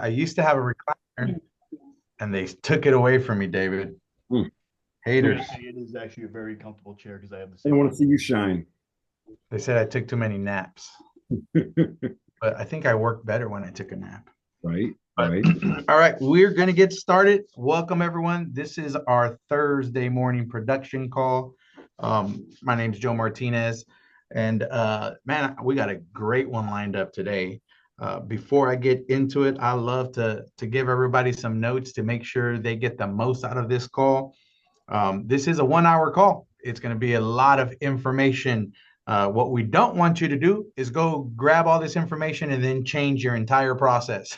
I used to have a recliner and they took it away from me, David. Hmm. I Haters. gotta say, it is actually a very comfortable chair because I have the I don't same want one. to see you shine. They said I took too many naps, but I think I worked better when I took a nap. Right, But right. all right, we're going to get started. Welcome, everyone. This is our Thursday morning production call. My name is Joe Martinez. And man, we got a great one lined up today. Before I get into it, I love to give everybody some notes to make sure they get the most out of this call. This is a 1 hour call. It's going to be a lot of information. What we don't want you to do is go grab all this information and then change your entire process.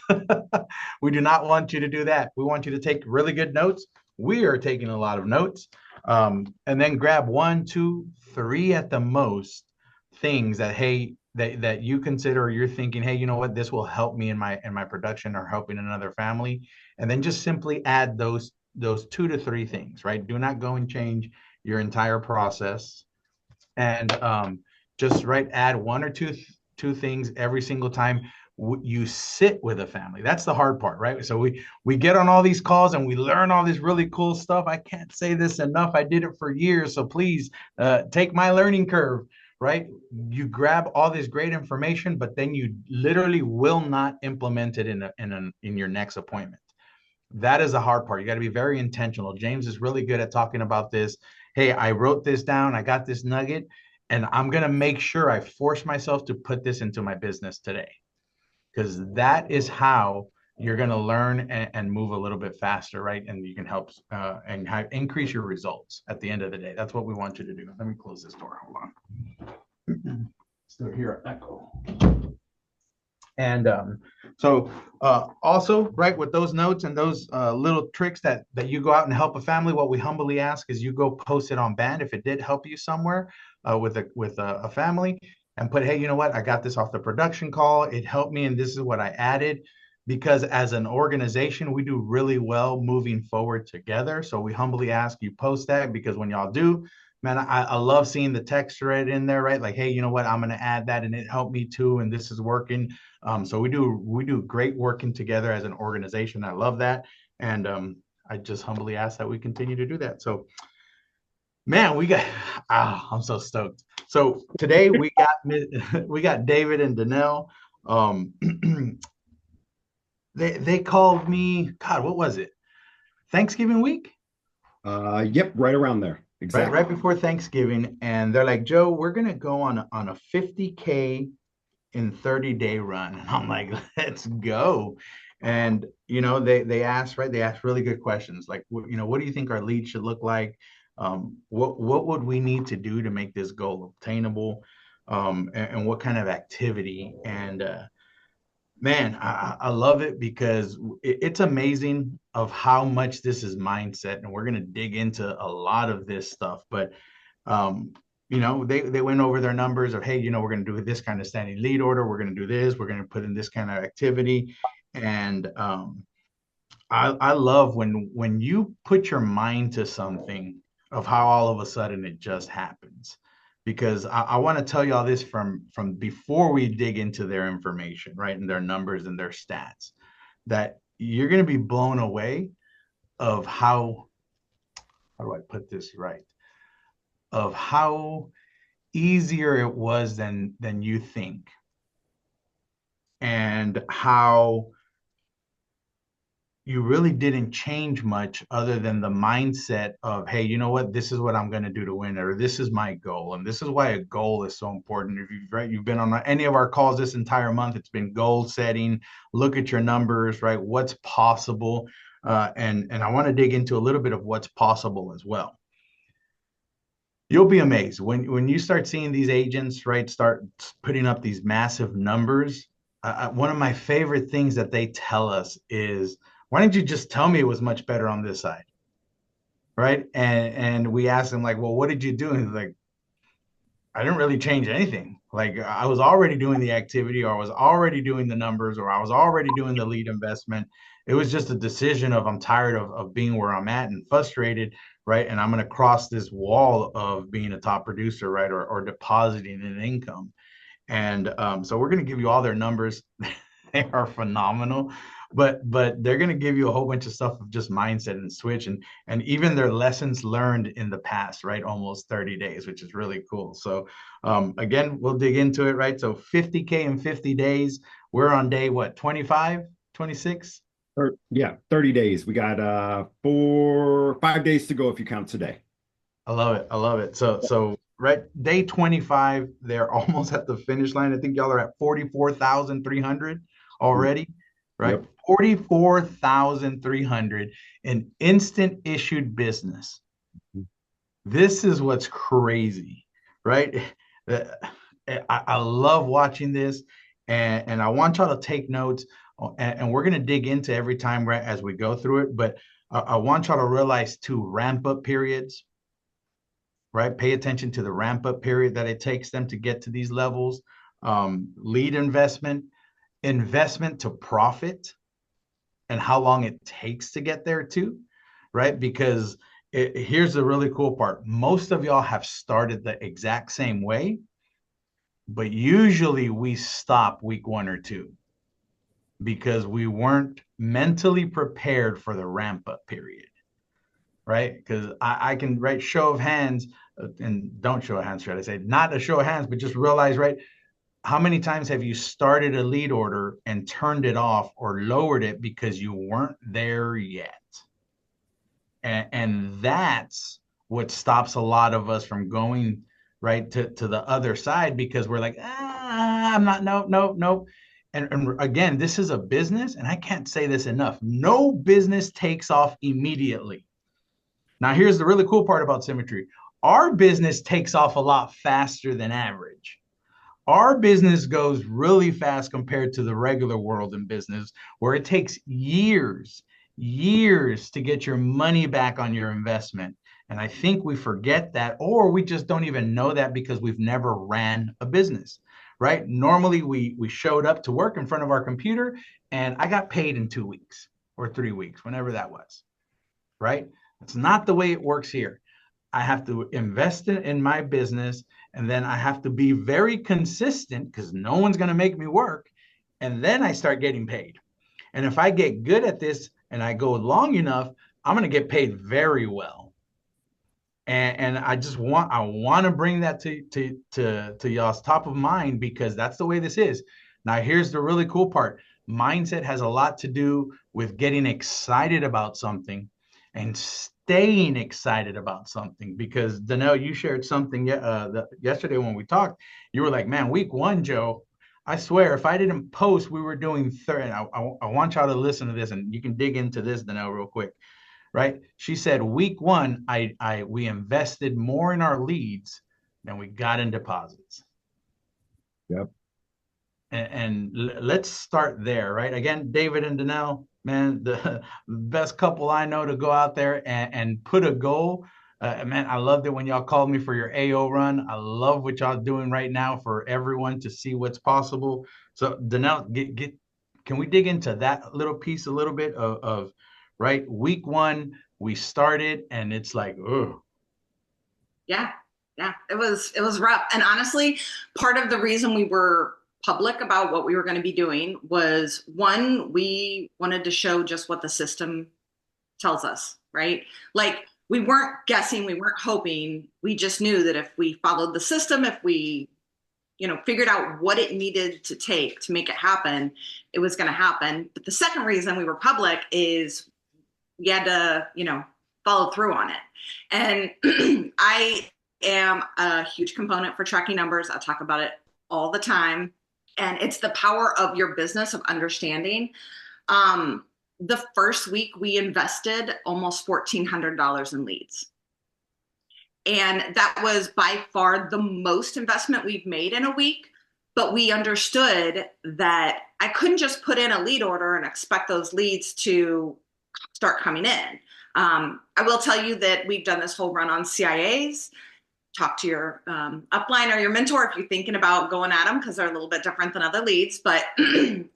We do not want you to do that. We want you to take really good notes. We are taking a lot of notes. And then grab one, two, three at the most things that, hey, that you consider, or you're thinking, hey, you know what, this will help me in my production or helping another family. And then just simply add those two to three things, right? Do not go and change your entire process. And just right, add one or two things every single time you sit with a family. That's the hard part, right? So we get on all these calls and we learn all this really cool stuff. I can't say this enough. I did it for years, so please take my learning curve. Right? You grab all this great information, but then you literally will not implement it in your next appointment. That is the hard part. You got to be very intentional. James is really good at talking about this. Hey, I wrote this down. I got this nugget, and I'm going to make sure I force myself to put this into my business today, because that is how you're going to learn and move a little bit faster, right? And you can help increase your results at the end of the day. That's what we want you to do. Let me close this door. Hold on. Still hear an echo. And so also, right, with those notes and those little tricks that you go out and help a family, what we humbly ask is you go post it on band if it did help you somewhere with a family, and put, hey, you know what, I got this off the production call. It helped me, and this is what I added. Because as an organization, we do really well moving forward together. So we humbly ask you post that, because when y'all do, man, I love seeing the text right in there, right? Like, hey, you know what, I'm going to add that and it helped me too, and this is working. So we do great working together as an organization. I love that, and I just humbly ask that we continue to do that. So, man, I'm so stoked. So today we got we got David and Danelle. Um, they called me. God, what was it? Thanksgiving week, Yep, right around there. right? Exactly. Right before Thanksgiving, and they're like, Joe, we're gonna go on a 50K in 30-day run. And I'm like, let's go. And they asked, right? They asked really good questions, like, what do you think our lead should look like? What would we need to do to make this goal obtainable? And what kind of activity? And man, I love it, because it's amazing of how much this is mindset, and we're going to dig into a lot of this stuff. But um, they went over their numbers of, hey, we're going to do this kind of standing lead order. We're going to do this. We're going to put in this kind of activity. And I love when you put your mind to something, of how all of a sudden it just happens. Because I want to tell you all this from before we dig into their information, right, and their numbers and their stats, that you're going to be blown away of how do I put this right? Of how easier it was than you think, and how you really didn't change much other than the mindset of, hey, you know what, this is what I'm going to do to win, or this is my goal. And this is why a goal is so important. If you've been on any of our calls this entire month, it's been goal setting. Look at your numbers, right? What's possible? And I want to dig into a little bit of what's possible as well. You'll be amazed when you start seeing these agents, right, start putting up these massive numbers. One of my favorite things that they tell us is, why didn't you just tell me it was much better on this side, right? And we ask them, like, well, what did you do? And he's like, I didn't really change anything. Like, I was already doing the activity, or I was already doing the numbers, or I was already doing the lead investment. It was just a decision of, I'm tired of being where I'm at and frustrated, right? And I'm going to cross this wall of being a top producer, right? Or depositing an income. And so we're going to give you all their numbers. They are phenomenal. but they're going to give you a whole bunch of stuff of just mindset and switch and even their lessons learned in the past, right? Almost 30 days, which is really cool. So again, we'll dig into it, right? So 50K in 50 days. We're on day what, 25, 26? Yeah, 30 days. We got 5 days to go if you count today. I love it. I love it. So right, day 25, they're almost at the finish line. I think y'all are at 44,300 already, right? Yep. 44,300 in instant issued business. This is what's crazy, right? I love watching this, and I want y'all to take notes, and we're going to dig into every time right as we go through it. But I want y'all to realize two ramp up periods, right? Pay attention to the ramp up period that it takes them to get to these levels. Lead investment, investment to profit, and how long it takes to get there too, right? Because here's the really cool part. Most of y'all have started the exact same way, but usually we stop week 1 or 2 because we weren't mentally prepared for the ramp up period, right? Because I can, right, show of hands, and don't show of hands, should I say, not a show of hands, but just realize, right, how many times have you started a lead order and turned it off or lowered it because you weren't there yet? And that's what stops a lot of us from going right to the other side because we're like, I'm not, nope, nope, nope. And again, this is a business, and I can't say this enough. No business takes off immediately. Now, here's the really cool part about Symmetry. Our business takes off a lot faster than average. Our business goes really fast compared to the regular world in business, where it takes years to get your money back on your investment. And I think we forget that, or we just don't even know that because we've never ran a business, right? Normally, we showed up to work in front of our computer, and I got paid in 2 weeks or 3 weeks, whenever that was, right? It's not the way it works here. I have to invest in my business, and then I have to be very consistent because no one's going to make me work. And then I start getting paid. And if I get good at this and I go long enough, I'm going to get paid very well. And I want to bring that to y'all's top of mind because that's the way this is. Now, here's the really cool part. Mindset has a lot to do with getting excited about something and staying excited about something. Because Danelle, you shared something yesterday when we talked. You were like, "Man, week 1, Joe, I swear, if I didn't post, we were doing third." I want y'all to listen to this, and you can dig into this, Danelle, real quick. Right? She said, week 1, we invested more in our leads than we got in deposits. Yep. And let's start there, right? Again, David and Danelle, man, the best couple I know to go out there and put a goal. Man, I loved it when y'all called me for your AO run. I love what y'all doing right now for everyone to see what's possible. So Danelle, can we dig into that little piece a little bit of right? Week 1, we started and it's like, oh. Yeah. It was rough. And honestly, part of the reason we were public about what we were going to be doing was, one, we wanted to show just what the system tells us, right? Like, we weren't guessing, we weren't hoping. We just knew that if we followed the system, if we, figured out what it needed to take to make it happen, it was going to happen. But the second reason we were public is we had to, follow through on it. And I am a huge component for tracking numbers. I talk about it all the time. And it's the power of your business, of understanding. The first week we invested almost $1,400 in leads. And that was by far the most investment we've made in a week. But we understood that I couldn't just put in a lead order and expect those leads to start coming in. I will tell you that we've done this whole run on CIAs. Talk to your upline or your mentor if you're thinking about going at them, because they're a little bit different than other leads. But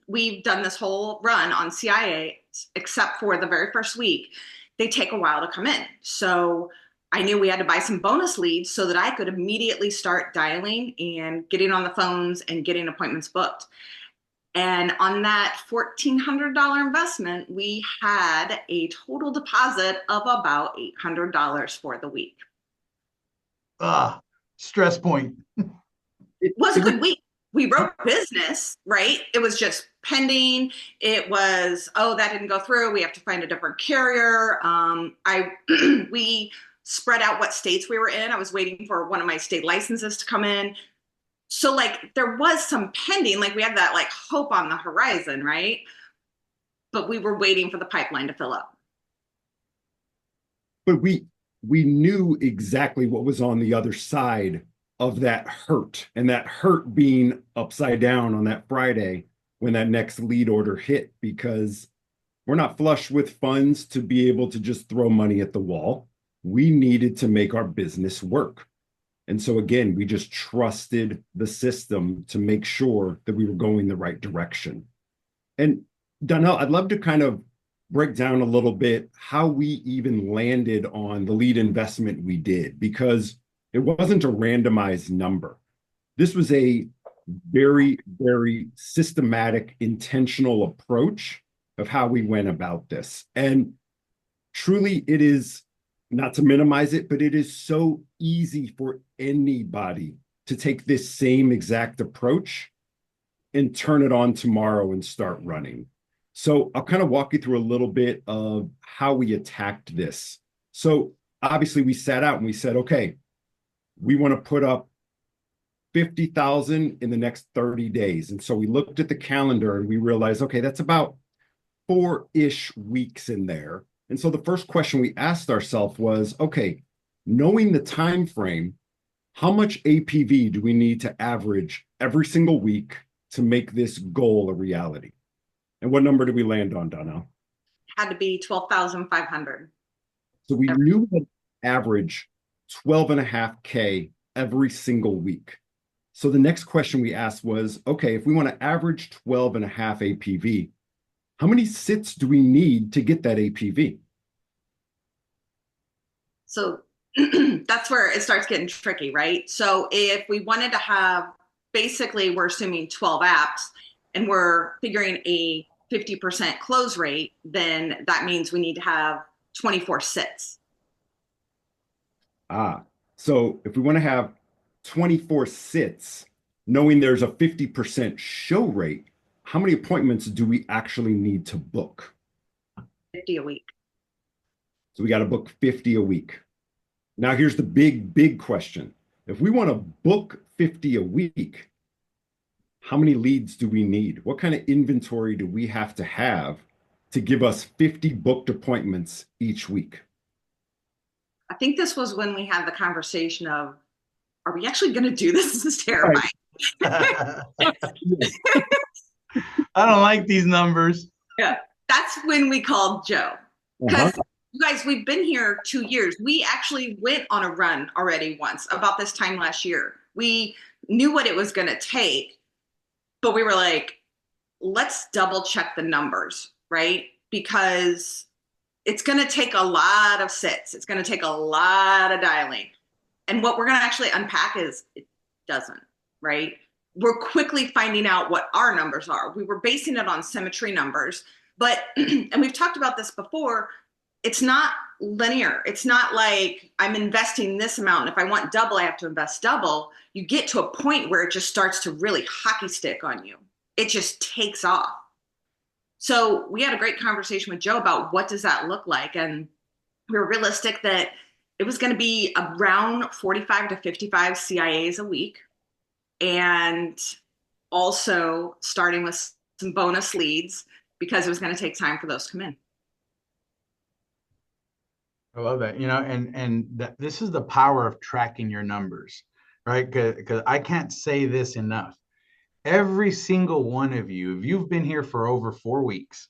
we've done this whole run on CIA, except for the very first week. They take a while to come in. So I knew we had to buy some bonus leads so that I could immediately start dialing and getting on the phones and getting appointments booked. And on that $1,400 investment, we had a total deposit of about $800 for the week. Stress point. It was a good week. We wrote business, right? It was just pending. It was, oh, that didn't go through. We have to find a different carrier. We spread out what states we were in. I was waiting for one of my state licenses to come in. So like there was some pending, like we had that like hope on the horizon, right? But we were waiting for the pipeline to fill up. But we knew exactly what was on the other side of that hurt, and that hurt being upside down on that Friday when that next lead order hit, because we're not flush with funds to be able to just throw money at the wall. We needed to make our business work. And so again, we just trusted the system to make sure that we were going the right direction. And Donnell, I'd love to kind of break down a little bit how we even landed on the lead investment we did, because it wasn't a randomized number. This was a very, very systematic, intentional approach of how we went about this. And truly, it is, not to minimize it, but it is so easy for anybody to take this same exact approach and turn it on tomorrow and start running. So I'll kind of walk you through a little bit of how we attacked this. So obviously we sat out and we said, okay, we want to put up 50,000 in the next 30 days. And so we looked at the calendar and we realized, okay, that's about 4-ish weeks in there. And so the first question we asked ourselves was, okay, knowing the time frame, how much APV do we need to average every single week to make this goal a reality? And what number did we land on, Donnell? Had to be 12,500. So we knew that average 12.5K every single week. So the next question we asked was, okay, if we want to average 12.5 APV, how many sits do we need to get that APV? So that's where it starts getting tricky, right? So if we wanted to have, basically we're assuming 12 apps and we're figuring a 50% close rate, then that means we need to have 24 sits. So if we want to have 24 sits, knowing there's a 50% show rate, how many appointments do we actually need to book? 50 a week. So we got to book 50 a week. Now here's the big question. If we want to book 50 a week, how many leads do we need? What kind of inventory do we have to give us 50 booked appointments each week? I think this was when we had the conversation of, are we actually going to do this? This is terrifying. I don't like these numbers. Yeah, that's when we called Joe. Because you guys, we've been here 2 years. We actually went on a run already once about this time last year. We knew what it was going to take, but we were like, let's double check the numbers, right? Because it's going to take a lot of sits. It's going to take a lot of dialing. And what we're going to actually unpack is it doesn't, right? We're quickly finding out what our numbers are. We were basing it on Symmetry numbers, but, and we've talked about this before, it's not linear. It's not like I'm investing this amount. And if I want double, I have to invest double. You get to a point where it just starts to really hockey stick on you. It just takes off. So we had a great conversation with Joe about what does that look like? And we were realistic that it was going to be around 45 to 55 CIAs a week. And also starting with some bonus leads because it was going to take time for those to come in. I love that, this is the power of tracking your numbers, right? Because I can't say this enough. Every single one of you, if you've been here for over 4 weeks,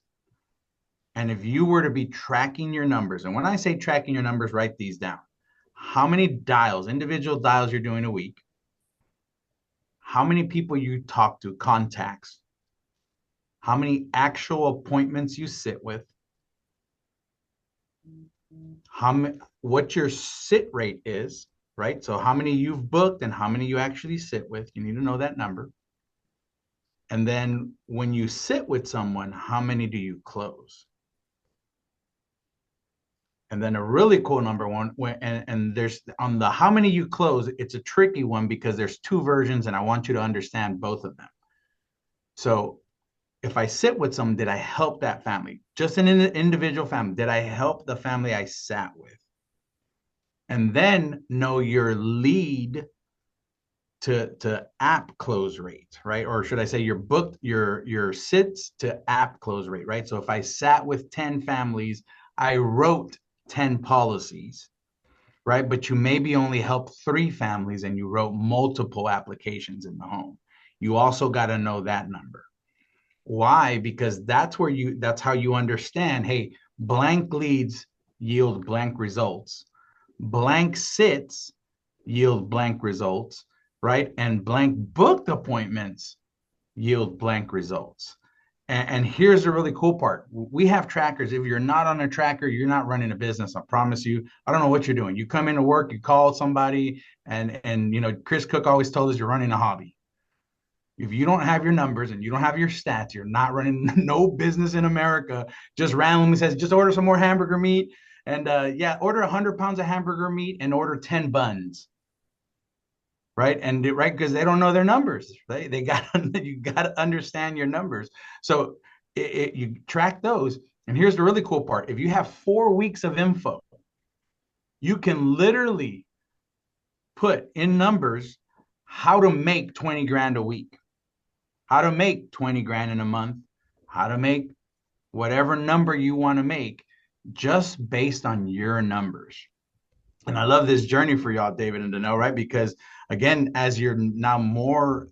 and if you were to be tracking your numbers, and when I say tracking your numbers, write these down. How many dials, individual dials you're doing a week, how many people you talk to, contacts, how many actual appointments you sit with, what your sit rate is, right? So how many you've booked and how many you actually sit with. You need to know that number. And then when you sit with someone, how many do you close? And then a really cool number one, and there's on the how many you close, it's a tricky one because there's two versions and I want you to understand both of them. So if I sit with someone, did I help that family? Just an individual family, did I help the family I sat with? And then know your lead to app close rate, right? Or should I say your sits to app close rate, right? So if I sat with 10 families, I wrote 10 policies, right? But you maybe only helped 3 families and you wrote multiple applications in the home. You also got to know that number. Why? Because that's how you understand, hey, blank leads yield blank results. Blank sits yield blank results, right? And blank booked appointments yield blank results. And here's the really cool part. We have trackers. If you're not on a tracker, you're not running a business. I promise you. I don't know what you're doing. You come into work, you call somebody, and Chris Cook always told us you're running a hobby. If you don't have your numbers and you don't have your stats, you're not running no business in America. Just randomly says, just order some more hamburger meat. And order 100 pounds of hamburger meat and order 10 buns. Right. And right, because they don't know their numbers. Right. You got to understand your numbers. So you track those. And here's the really cool part. If you have 4 weeks of info, you can literally put in numbers how to make 20 grand a week, how to make 20 grand in a month, how to make whatever number you want to make just based on your numbers. And I love this journey for y'all, David and Danelle, right? Because again, as you're now more,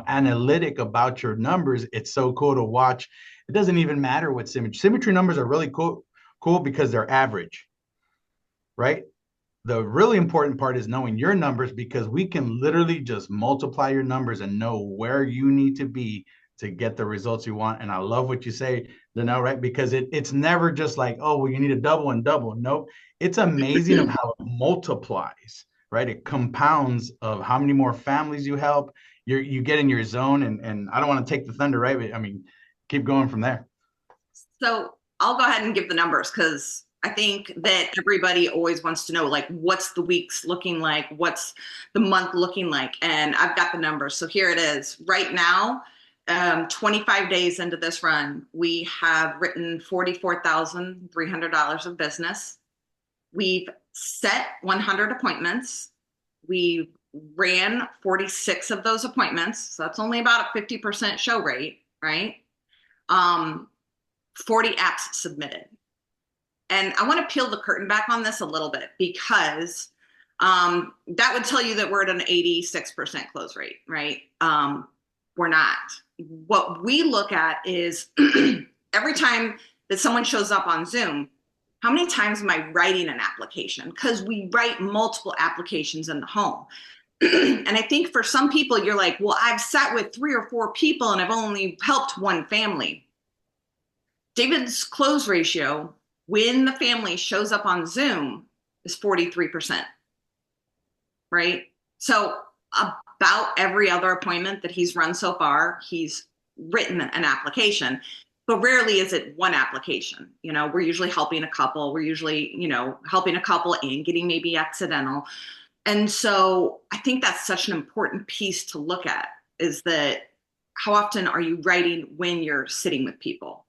analytic about your numbers, it's so cool to watch. It doesn't even matter what symmetry numbers are really cool because they're average, right? The really important part is knowing your numbers, because we can literally just multiply your numbers and know where you need to be to get the results you want. And I love what you say, Danelle, right? Because it's never just like, oh, well, you need a double and double. Nope. It's amazing of how it multiplies, right? It compounds of how many more families you help. You get in your zone, and I don't want to take the thunder, right? But I mean, keep going from there. So I'll go ahead and give the numbers, because I think that everybody always wants to know, like, what's the weeks looking like? What's the month looking like? And I've got the numbers. So here it is. Right now, 25 days into this run, we have written $44,300 of business. We've set 100 appointments. We ran 46 of those appointments. So that's only about a 50% show rate, right? 40 apps submitted. And I want to peel the curtain back on this a little bit, because that would tell you that we're at an 86% close rate, right? We're not. What we look at is every time that someone shows up on Zoom, how many times am I writing an application? Because we write multiple applications in the home. And I think for some people, you're like, well, I've sat with 3 or 4 people and I've only helped one family. David's close ratio when the family shows up on Zoom is 43%, right? So about every other appointment that he's run so far, he's written an application, but rarely is it one application. We're usually helping a couple. We're usually, helping a couple and getting maybe accidental. And so I think that's such an important piece to look at, is that how often are you writing when you're sitting with people?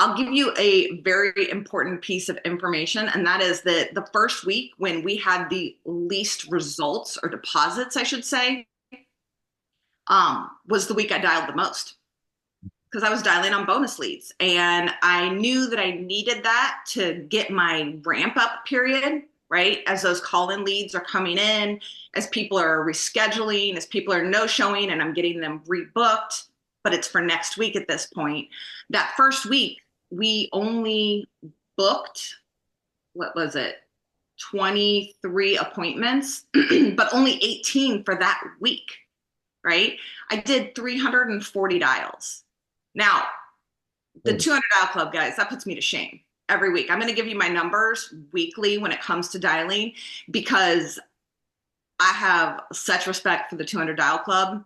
I'll give you a very important piece of information, and that is that the first week when we had the least results, or deposits, I should say, was the week I dialed the most, because I was dialing on bonus leads. And I knew that I needed that to get my ramp up period, right? As those call-in leads are coming in, as people are rescheduling, as people are no-showing, and I'm getting them rebooked, but it's for next week at this point. That first week, we only booked, 23 appointments, but only 18 for that week, right? I did 340 dials. Now, the 200 dial club, guys, that puts me to shame every week. I'm going to give you my numbers weekly when it comes to dialing, because I have such respect for the 200 dial club.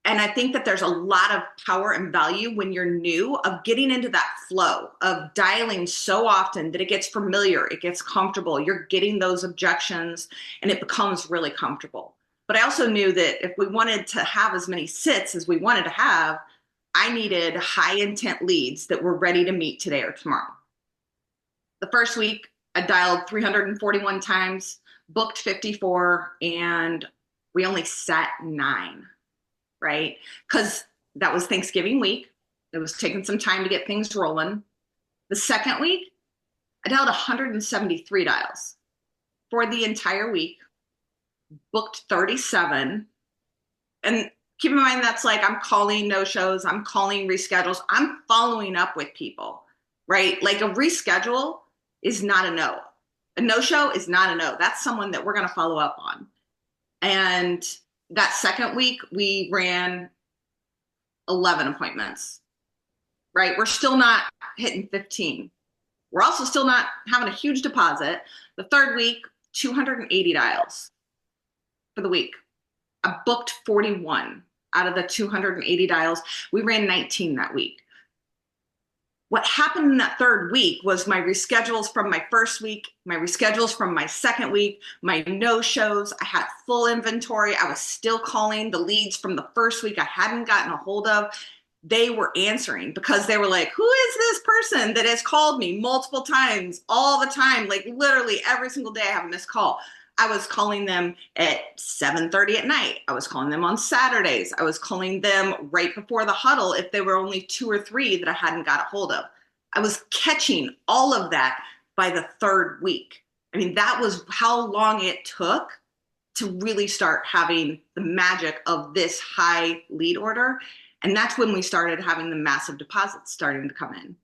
And I think that there's a lot of power and value when you're new of getting into that flow of dialing so often that it gets familiar, it gets comfortable. You're getting those objections and it becomes really comfortable. But I also knew that if we wanted to have as many sits as we wanted to have, I needed high intent leads that were ready to meet today or tomorrow. The first week, I dialed 341 times, booked 54, and we only sat 9. Right? Because that was Thanksgiving week. It was taking some time to get things rolling. The second week, I dialed 173 dials for the entire week, booked 37. And keep in mind, that's like I'm calling no-shows, I'm calling reschedules, I'm following up with people, right? Like a reschedule is not a no. A no-show is not a no. That's someone that we're going to follow up on. And that second week, we ran 11 appointments, right? We're still not hitting 15. We're also still not having a huge deposit. The third week, 280 dials for the week. I booked 41 out of the 280 dials. We ran 19 that week. What happened in that third week was my reschedules from my first week, my reschedules from my second week, my no-shows. I had full inventory. I was still calling the leads from the first week I hadn't gotten a hold of. They were answering because they were like, who is this person that has called me multiple times all the time? Like literally every single day I have a missed call. I was calling them at 7:30 at night. I was calling them on Saturdays. I was calling them right before the huddle if there were only 2 or 3 that I hadn't got a hold of. I was catching all of that by the third week. I mean, that was how long it took to really start having the magic of this high lead order. And that's when we started having the massive deposits starting to come in.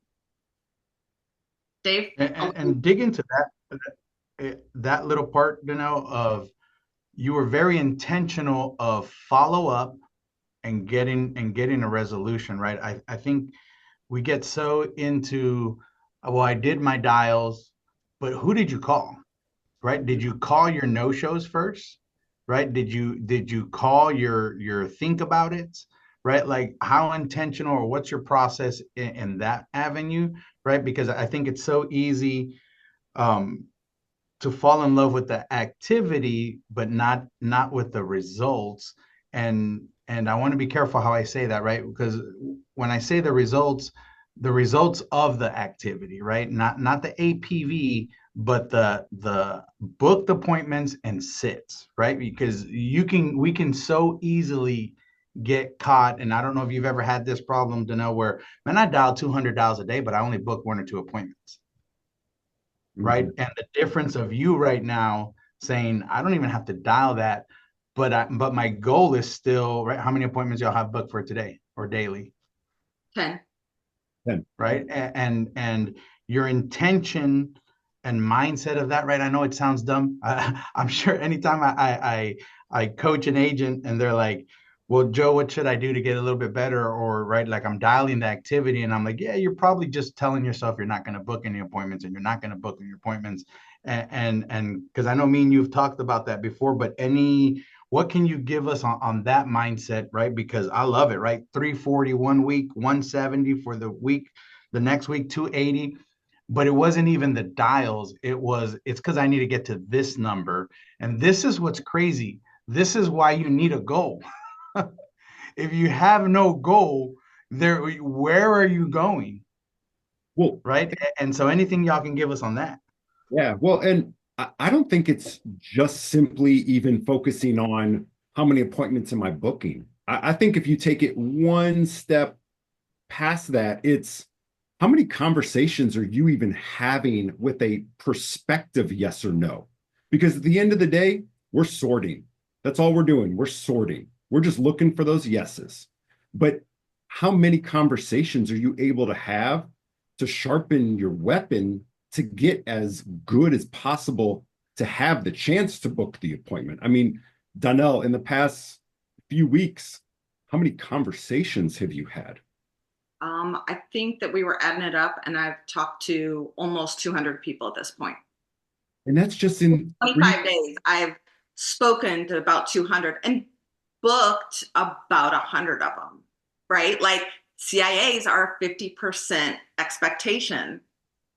Dave? And dig into that little part, of you were very intentional of follow up and getting a resolution, right? I think we get so into, well, I did my dials, but who did you call, right? Did you call your no-shows first, right? Did you call your think about it, right? Like how intentional or what's your process in that avenue, right? Because I think it's so easy to fall in love with the activity, but not with the results. And I want to be careful how I say that, right? Because when I say the results of the activity, right? Not the APV, but the booked appointments and sits, right? Because we can so easily get caught. And I don't know if you've ever had this problem to know where, man, I dial 200 dials a day, but I only book 1 or 2 appointments. Right. And the difference of you right now saying, I don't even have to dial that, but my goal is still, right? How many appointments y'all have booked for today or daily? 10. Right. And your intention and mindset of that, right? I know it sounds dumb. I'm sure anytime I coach an agent and they're like, well, Joe, what should I do to get a little bit better? Or right, like I'm dialing the activity and I'm like, yeah, you're probably just telling yourself you're not going to book any appointments and you're not going to book any appointments. And because I know me and you've talked about that before, but what can you give us on that mindset, right? Because I love it, right? 340 1 week, 170 for the week, the next week, 280. But it wasn't even the dials. It's because I need to get to this number. And this is what's crazy. This is why you need a goal. If you have no goal, where are you going? Well, right. And so anything y'all can give us on that. Yeah, well, and I don't think it's just simply even focusing on how many appointments am I booking. I think if you take it one step past that, it's how many conversations are you even having with a prospective yes or no? Because at the end of the day, we're sorting. That's all we're doing. We're sorting. We're just looking for those yeses. But how many conversations are you able to have to sharpen your weapon to get as good as possible to have the chance to book the appointment? I mean, Donnell, in the past few weeks, how many conversations have you had? I think that we were adding it up and I've talked to almost 200 people at this point. And that's just in 25 days. I've spoken to about 200. And booked about 100 of them, right? Like CIAs are 50% expectation.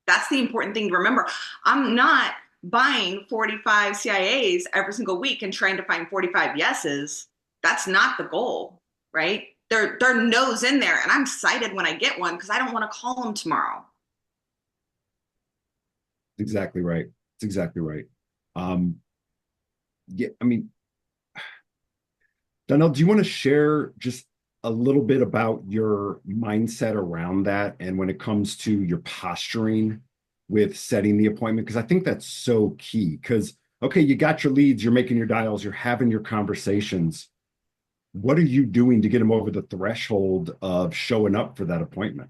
That's the important thing to remember. I'm not buying 45 CIAs every single week and trying to find 45 yeses. That's not the goal, right? There are no's in there, and I'm excited when I get one because I don't want to call them tomorrow. Exactly right. It's exactly right. Yeah, I mean, Donnell, do you want to share just a little bit about your mindset around that and when it comes to your posturing with setting the appointment? Because I think that's so key. Because, okay, you got your leads, you're making your dials, you're having your conversations. What are you doing to get them over the threshold of showing up for that appointment?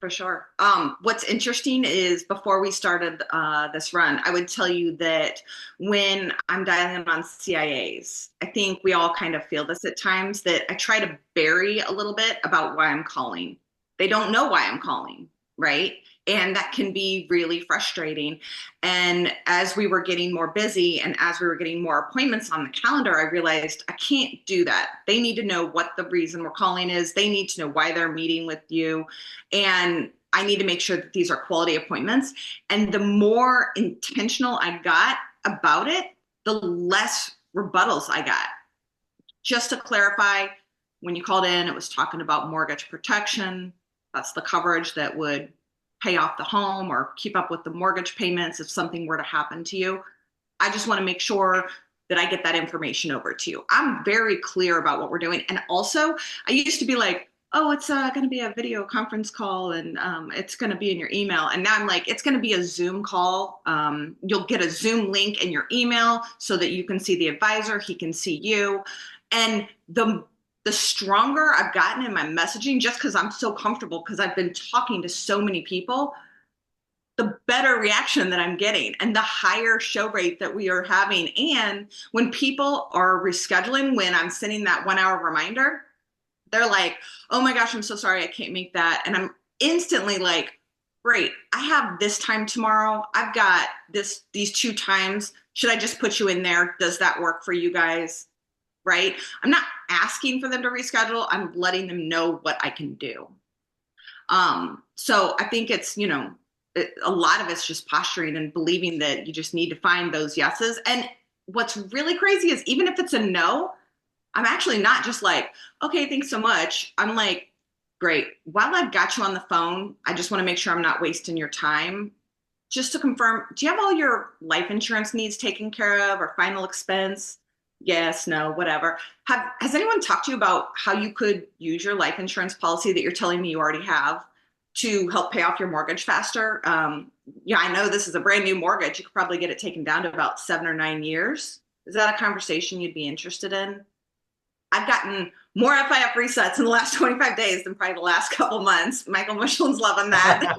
For sure. What's interesting is before we started this run, I would tell you that when I'm dialing on CIAs, I think we all kind of feel this at times, that I try to bury a little bit about why I'm calling. They don't know why I'm calling, right? And that can be really frustrating. And as we were getting more busy and as we were getting more appointments on the calendar, I realized I can't do that. They need to know what the reason we're calling is. They need to know why they're meeting with you. And I need to make sure that these are quality appointments. And the more intentional I got about it, the less rebuttals I got. Just to clarify, when you called in, it was talking about mortgage protection. That's the coverage that would pay off the home or keep up with the mortgage payments if something were to happen to you. I just want to make sure that I get that information over to you. I'm very clear about what we're doing. And also, I used to be like, oh, it's going to be a video conference call and it's going to be in your email. And now I'm like, it's going to be a Zoom call. You'll get a Zoom link in your email so that you can see the advisor, he can see you. And the stronger I've gotten in my messaging, just because I'm so comfortable, because I've been talking to so many people, the better reaction that I'm getting and the higher show rate that we are having. And when people are rescheduling, when I'm sending that 1 hour reminder, they're like, oh my gosh, I'm so sorry, I can't make that. And I'm instantly like, great, I have this time tomorrow. I've got these 2 times. Should I just put you in there? Does that work for you guys? Right? I'm not asking for them to reschedule. I'm letting them know what I can do. So I think it's, a lot of it's just posturing and believing that you just need to find those yeses. And what's really crazy is even if it's a no, I'm actually not just like, okay, thanks so much. I'm like, great. While I've got you on the phone, I just want to make sure I'm not wasting your time. Just to confirm, do you have all your life insurance needs taken care of or final expense? Yes, no, whatever. Has anyone talked to you about how you could use your life insurance policy that you're telling me you already have to help pay off your mortgage faster? Yeah, I know this is a brand new mortgage. You could probably get it taken down to about 7 or 9 years. Is that a conversation you'd be interested in? I've gotten more FIF resets in the last 25 days than probably the last couple months. Michael Michelin's loving that.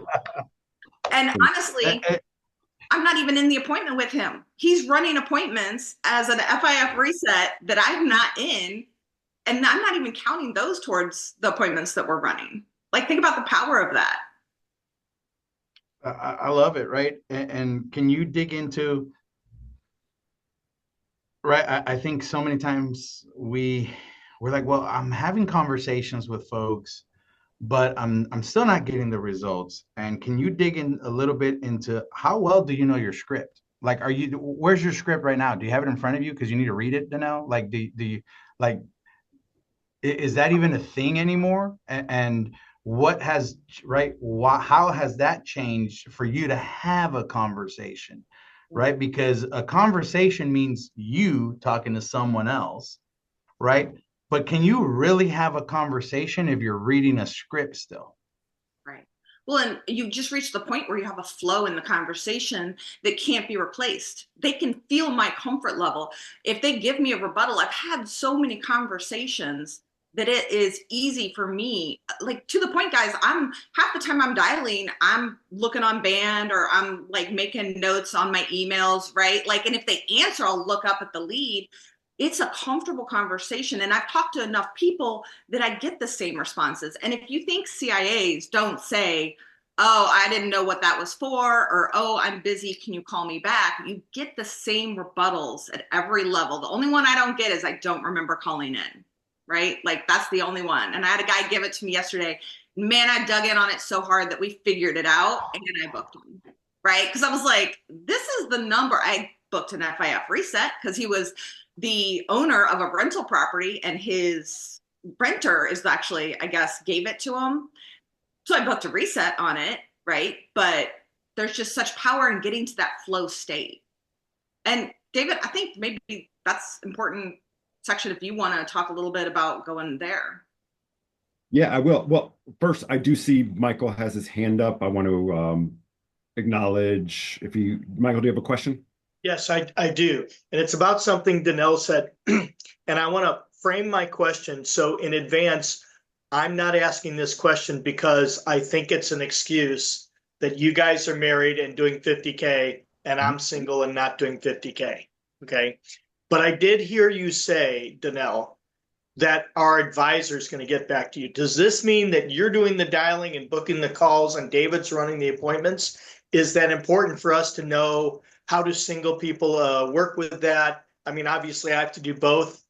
And honestly, I'm not even in the appointment with him. He's running appointments as an FIF reset that I'm not in. And I'm not even counting those towards the appointments that we're running. Like, think about the power of that. I love it, right? And can you dig into, right? I think so many times we're like, well, I'm having conversations with folks, but I'm still not getting the results. And can you dig in a little bit into how well do you know your script? Like, where's your script right now? Do you have it in front of you? Because you need to read it to know. Like, do you like, is that even a thing anymore? And what has, right? How has that changed for you to have a conversation, right? Because a conversation means you talking to someone else, right? But can you really have a conversation if you're reading a script still? Right. Well, and you just reached the point where you have a flow in the conversation that can't be replaced. They can feel my comfort level. If they give me a rebuttal, I've had so many conversations that it is easy for me. Like, to the point, guys, I'm half the time I'm dialing, I'm looking on band or I'm like making notes on my emails, right? Like, and if they answer, I'll look up at the lead. It's a comfortable conversation. And I've talked to enough people that I get the same responses. And if you think CIAs don't say, oh, I didn't know what that was for, or oh, I'm busy, can you call me back? You get the same rebuttals at every level. The only one I don't get is I don't remember calling in, right? Like that's the only one. And I had a guy give it to me yesterday. Man, I dug in on it so hard that we figured it out and I booked him, right? Because I was like, this is the number. I booked an FIF reset because he was the owner of a rental property and his renter is actually, I guess, gave it to him. So I booked a reset on it, right? But there's just such power in getting to that flow state. And David, I think maybe that's important section if you want to talk a little bit about going there. Yeah, I will. Well, first, I do see Michael has his hand up. I want to acknowledge Michael, do you have a question? Yes, I do. And it's about something Danelle said. And I want to frame my question. So in advance, I'm not asking this question because I think it's an excuse that you guys are married and doing 50K and I'm single and not doing 50K. Okay. But I did hear you say, Danelle, that our advisor is going to get back to you. Does this mean that you're doing the dialing and booking the calls and David's running the appointments? Is that important for us to know? How do single people work with that? I mean, obviously I have to do both.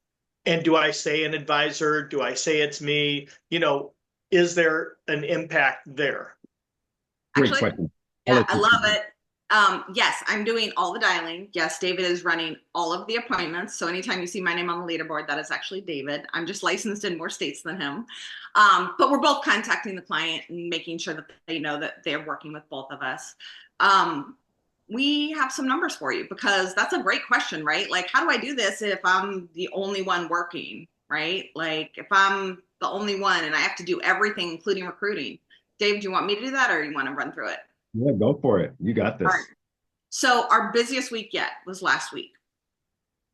And do I say an advisor? Do I say it's me? Is there an impact there? Great Actually, question. Yeah, I love it. Yes, I'm doing all the dialing. Yes, David is running all of the appointments. So anytime you see my name on the leaderboard, that is actually David. I'm just licensed in more states than him. But we're both contacting the client and making sure that they know that they're working with both of us. We have some numbers for you because that's a great question, right? Like, how do I do this if I'm the only one working, right? Like, if I'm the only one and I have to do everything, including recruiting. Dave, do you want me to do that or you want to run through it? Yeah, go for it. You got this. All right. So our busiest week yet was last week.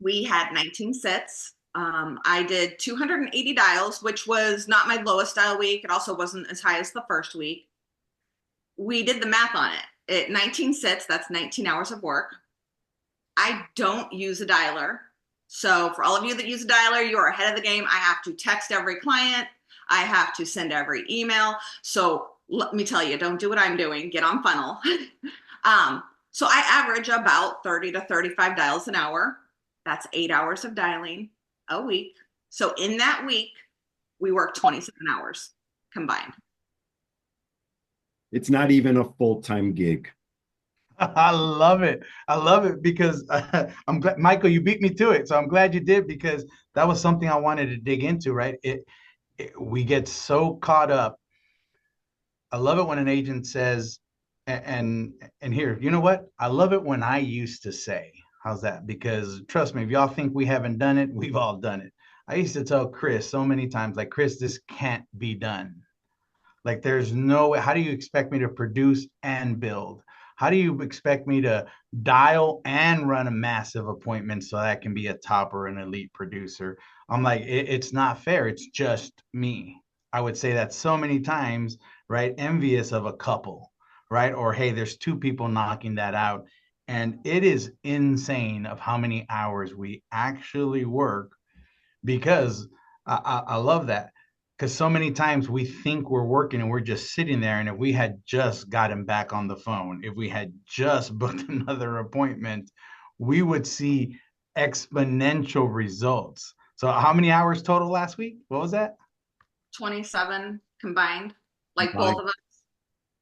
We had 19 sets. I did 280 dials, which was not my lowest dial week. It also wasn't as high as the first week. We did the math on it. At 19 sits, that's 19 hours of work. I don't use a dialer. So for all of you that use a dialer, you are ahead of the game. I have to text every client. I have to send every email. So let me tell you, don't do what I'm doing. Get on funnel. So I average about 30 to 35 dials an hour. That's 8 hours of dialing a week. So in that week, we work 27 hours combined. It's not even a full-time gig. I love it. I love it because I'm glad, Michael, you beat me to it. So I'm glad you did because that was something I wanted to dig into, right? We get so caught up. I love it when an agent says, and here, you know what? I love it when I used to say, how's that? Because trust me, if y'all think we haven't done it, we've all done it. I used to tell Chris so many times, like, Chris, this can't be done. Like, there's no way. How do you expect me to produce and build? How do you expect me to dial and run a massive appointment so that I can be a top or an elite producer? I'm like, it's not fair. It's just me. I would say that so many times, right? Envious of a couple, right? Or, hey, there's two people knocking that out. And it is insane of how many hours we actually work because I love that. Because so many times we think we're working and we're just sitting there. And if we had just gotten back on the phone, if we had just booked another appointment, we would see exponential results. So how many hours total last week? What was that? 27 combined, like Combined. both of us.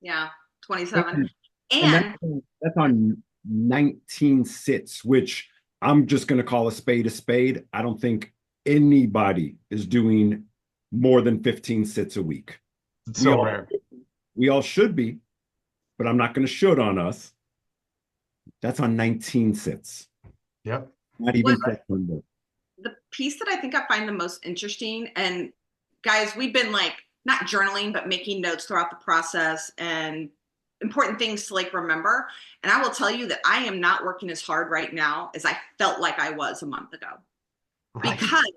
Yeah, 27. And that's on 19 sits, which I'm just going to call a spade a spade. I don't think anybody is doing more than 15 sits a week. It's so rare. We all should be, but I'm not going to should on us. That's on 19 sits. Yep. Not even the piece that I think I find the most interesting, and guys, we've been like not journaling, but making notes throughout the process and important things to like remember. And I will tell you that I am not working as hard right now as I felt like I was a month ago. Right. Because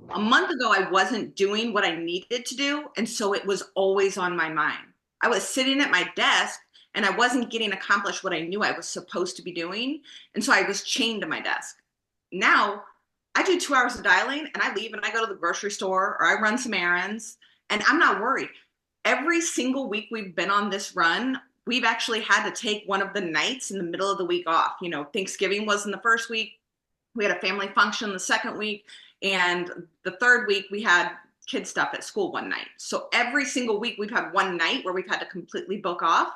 a month ago, I wasn't doing what I needed to do. And so it was always on my mind. I was sitting at my desk and I wasn't getting accomplished what I knew I was supposed to be doing. And so I was chained to my desk. Now I do 2 hours of dialing and I leave and I go to the grocery store or I run some errands and I'm not worried. every single week we've been on this run, we've actually had to take one of the nights in the middle of the week off. You know, Thanksgiving was in the first week. We had a family function the second week. And the third week we had kid stuff at school one night. So every single week we've had one night where we've had to completely book off.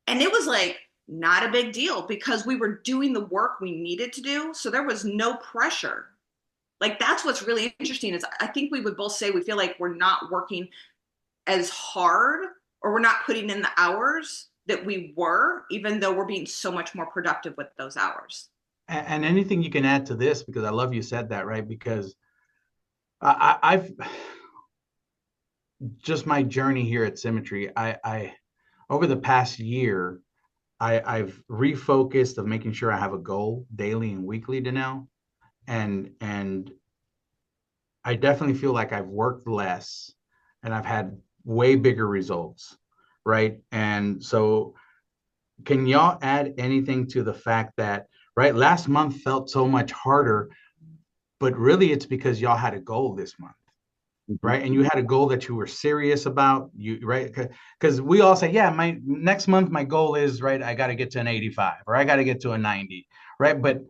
And it was like not a big deal because we were doing the work we needed to do. So there was no pressure. Like that's what's really interesting is I think we would both say we feel like we're not working as hard or we're not putting in the hours that we were, even though we're being so much more productive with those hours. And anything you can add to this, because I love you said that, right? Because I've just my journey here at Symmetry, I over the past year, I've refocused of making sure I have a goal daily and weekly to now. And I definitely feel like I've worked less and I've had way bigger results, right? And so can y'all add anything to the fact that, right, last month felt so much harder, but really it's because y'all had a goal this month, right? And you had a goal that you were serious about, you right? Because we all say, yeah, my next month, my goal is, right, I got to get to an 85 or I got to get to a 90, right? But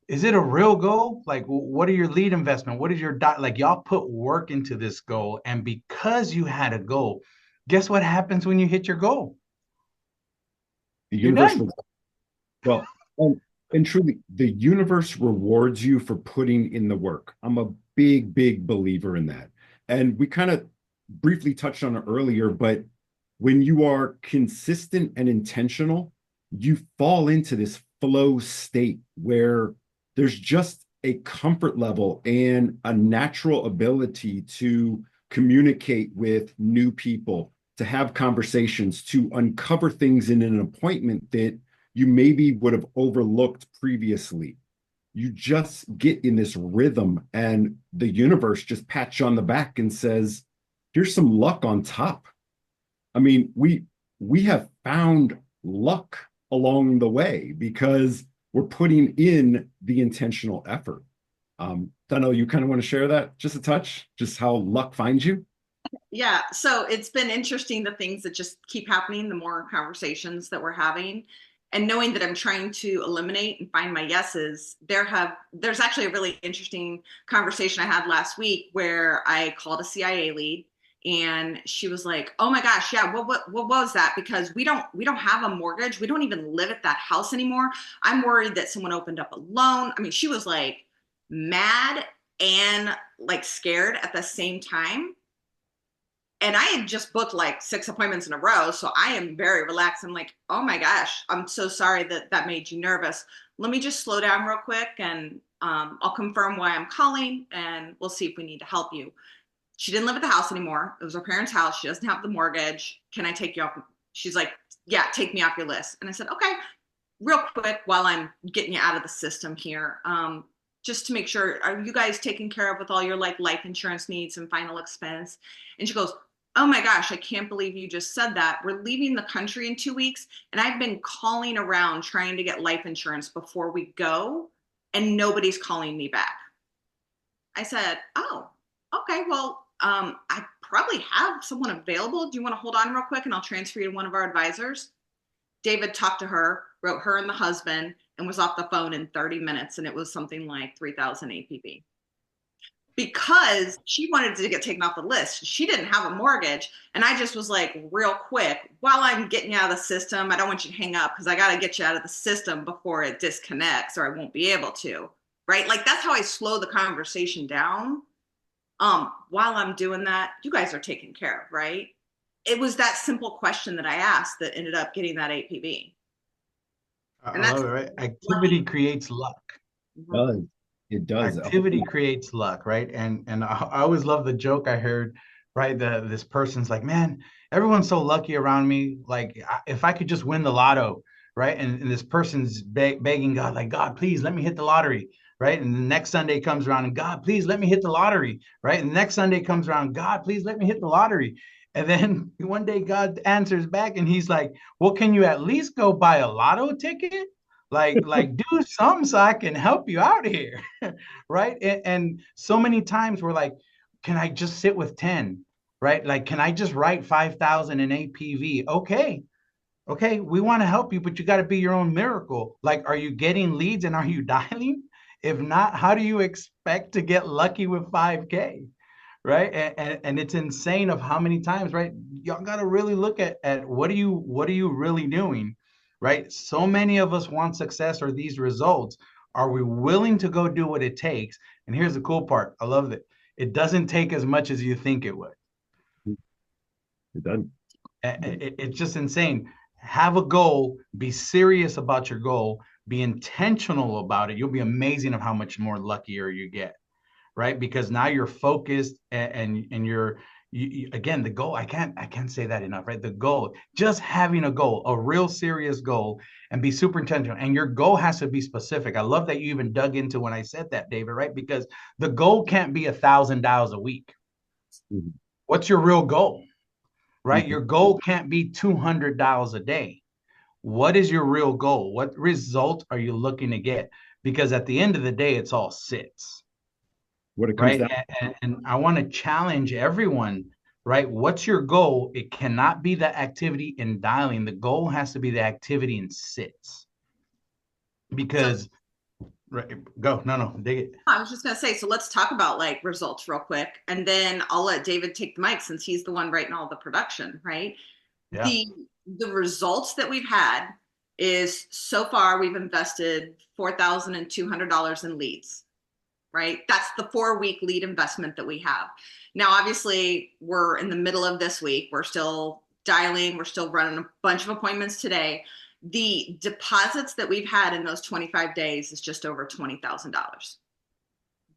is it a real goal? Like, what are your lead investment? What is your like? Y'all put work into this goal, and because you had a goal, guess what happens when you hit your goal? The You're universe, done. well, and truly, the universe rewards you for putting in the work. I'm a big, big believer in that. And we kind of briefly touched on it earlier, but when you are consistent and intentional, you fall into this flow state where there's just a comfort level and a natural ability to communicate with new people, to have conversations, to uncover things in an appointment that you maybe would have overlooked previously. You just get in this rhythm and the universe just pats you on the back and says, here's some luck on top. I mean, we have found luck along the way because we're putting in the intentional effort. Donnell, you kind of want to share that just a touch, just how luck finds you? Yeah, so it's been interesting the things that just keep happening, the more conversations that we're having. And knowing that I'm trying to eliminate and find my yeses, there's actually a really interesting conversation I had last week where I called a CIA lead and she was like, "Oh my gosh, yeah, what was that? Because we don't have a mortgage. We don't even live at that house anymore. I'm worried that someone opened up a loan." I mean, she was like mad and like scared at the same time. And I had just booked like 6 appointments in a row. So I am very relaxed. I'm like, oh my gosh, I'm so sorry that that made you nervous. Let me just slow down real quick and I'll confirm why I'm calling and we'll see if we need to help you. She didn't live at the house anymore. It was her parents' house. She doesn't have the mortgage. Can I take you off? She's like, yeah, take me off your list. And I said, okay, real quick while I'm getting you out of the system here. Just to make sure, are you guys taken care of with all your like life insurance needs and final expense? And she goes, oh my gosh, I can't believe you just said that. We're leaving the country in 2 weeks. And I've been calling around trying to get life insurance before we go. And nobody's calling me back. I said, oh, okay, well, I probably have someone available. Do you want to hold on real quick and I'll transfer you to one of our advisors? David talked to her, wrote her and the husband, and was off the phone in 30 minutes. And it was something like 3,000 APB. Because she wanted to get taken off the list. She didn't have a mortgage. And I just was like, real quick, while I'm getting you out of the system, I don't want you to hang up because I got to get you out of the system before it disconnects or I won't be able to. Right? Like that's how I slow the conversation down. While I'm doing that, you guys are taken care of, right? It was that simple question that I asked that ended up getting that APB. And I love it, right? Activity creates luck. Does. It does. Activity creates luck, right? And I always love the joke I heard, right? This person's like, man, everyone's so lucky around me. Like, if I could just win the lotto, right? And this person's begging God, like, God, please let me hit the lottery, right? And the next Sunday comes around, and God, please let me hit the lottery, right? And the next Sunday comes around, God, please let me hit the lottery. And then one day God answers back, and he's like, well, can you at least go buy a lotto ticket? Like do something so I can help you out here. Right. And so many times we're like, can I just sit with 10? right? Like, can I just write 5,000 in APV? Okay, we want to help you, but you got to be your own miracle. Like, are you getting leads and are you dialing? If not, how do you expect to get lucky with 5K? Right. And it's insane of how many times, right? Y'all got to really look at what are you really doing? Right. So many of us want success or these results. Are we willing to go do what it takes? And here's the cool part. I love that it doesn't take as much as you think it would. It doesn't. It's just insane. Have a goal, be serious about your goal, be intentional about it. You'll be amazing of how much more luckier you get, right? Because now you're focused and again, the goal, I can't say that enough, right? The goal, just having a goal, a real serious goal, and be super intentional. And your goal has to be specific. I love that you even dug into when I said that, David, right? Because the goal can't be $1,000 a week. Mm-hmm. What's your real goal? Right? Mm-hmm. Your goal can't be $200 a day. What is your real goal? What result are you looking to get? Because at the end of the day, it's all sits, What it comes right? down. And I want to challenge everyone, right? What's your goal? It cannot be the activity in dialing. The goal has to be the activity in sits. Because, right, go, no, dig it. I was just going to say, so let's talk about like results real quick. And then I'll let David take the mic since he's the one writing all the production, right? Yeah. The results that we've had is so far we've invested $4,200 in leads, right? That's the 4-week lead investment that we have. Now, obviously, we're in the middle of this week. We're still dialing. We're still running a bunch of appointments today. The deposits that we've had in those 25 days is just over $20,000.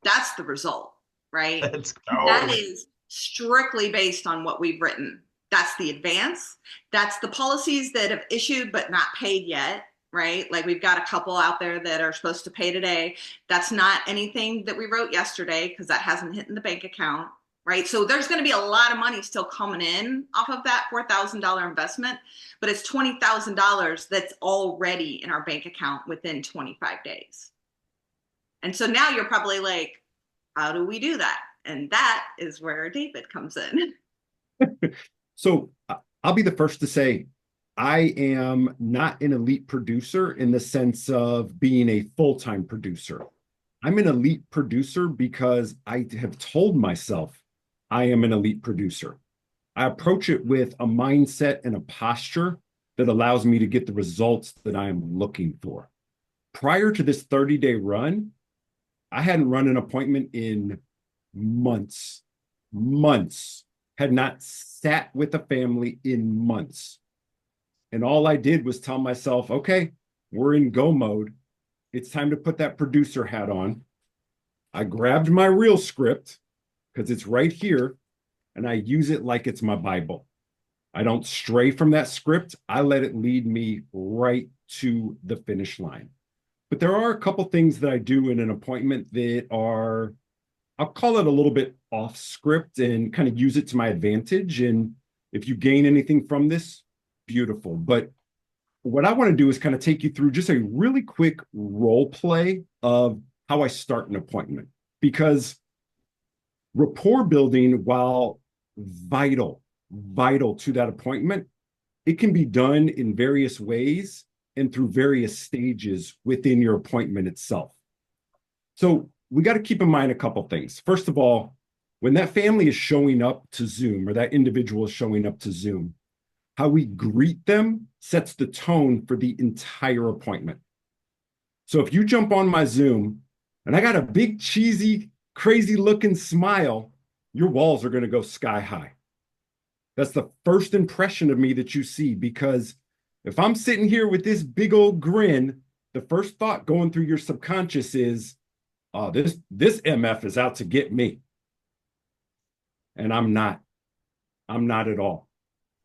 That's the result, right? Let's go. That is strictly based on what we've written. That's the advance. That's the policies that have issued but not paid yet, right? Like we've got a couple out there that are supposed to pay today. That's not anything that we wrote yesterday because that hasn't hit in the bank account, right? So there's going to be a lot of money still coming in off of that $4,000 investment, but it's $20,000 that's already in our bank account within 25 days. And so now you're probably like, how do we do that? And that is where David comes in. So I'll be the first to say, I am not an elite producer in the sense of being a full-time producer. I'm an elite producer because I have told myself I am an elite producer. I approach it with a mindset and a posture that allows me to get the results that I am looking for. Prior to this 30-day run, I hadn't run an appointment in months, had not sat with a family in months. And all I did was tell myself, okay, we're in go mode. It's time to put that producer hat on. I grabbed my real script because it's right here and I use it like it's my Bible. I don't stray from that script. I let it lead me right to the finish line. But there are a couple things that I do in an appointment that are, I'll call it a little bit off script and kind of use it to my advantage. And if you gain anything from this, beautiful. But what I want to do is kind of take you through just a really quick role play of how I start an appointment. Because rapport building, while vital to that appointment, it can be done in various ways and through various stages within your appointment itself. So we got to keep in mind a couple things. First of all, when that family is showing up to Zoom or that individual is showing up to Zoom, how we greet them sets the tone for the entire appointment. So if you jump on my Zoom and I got a big, cheesy, crazy looking smile, your walls are going to go sky high. That's the first impression of me that you see, because if I'm sitting here with this big old grin, the first thought going through your subconscious is, oh, this MF is out to get me. And I'm not at all.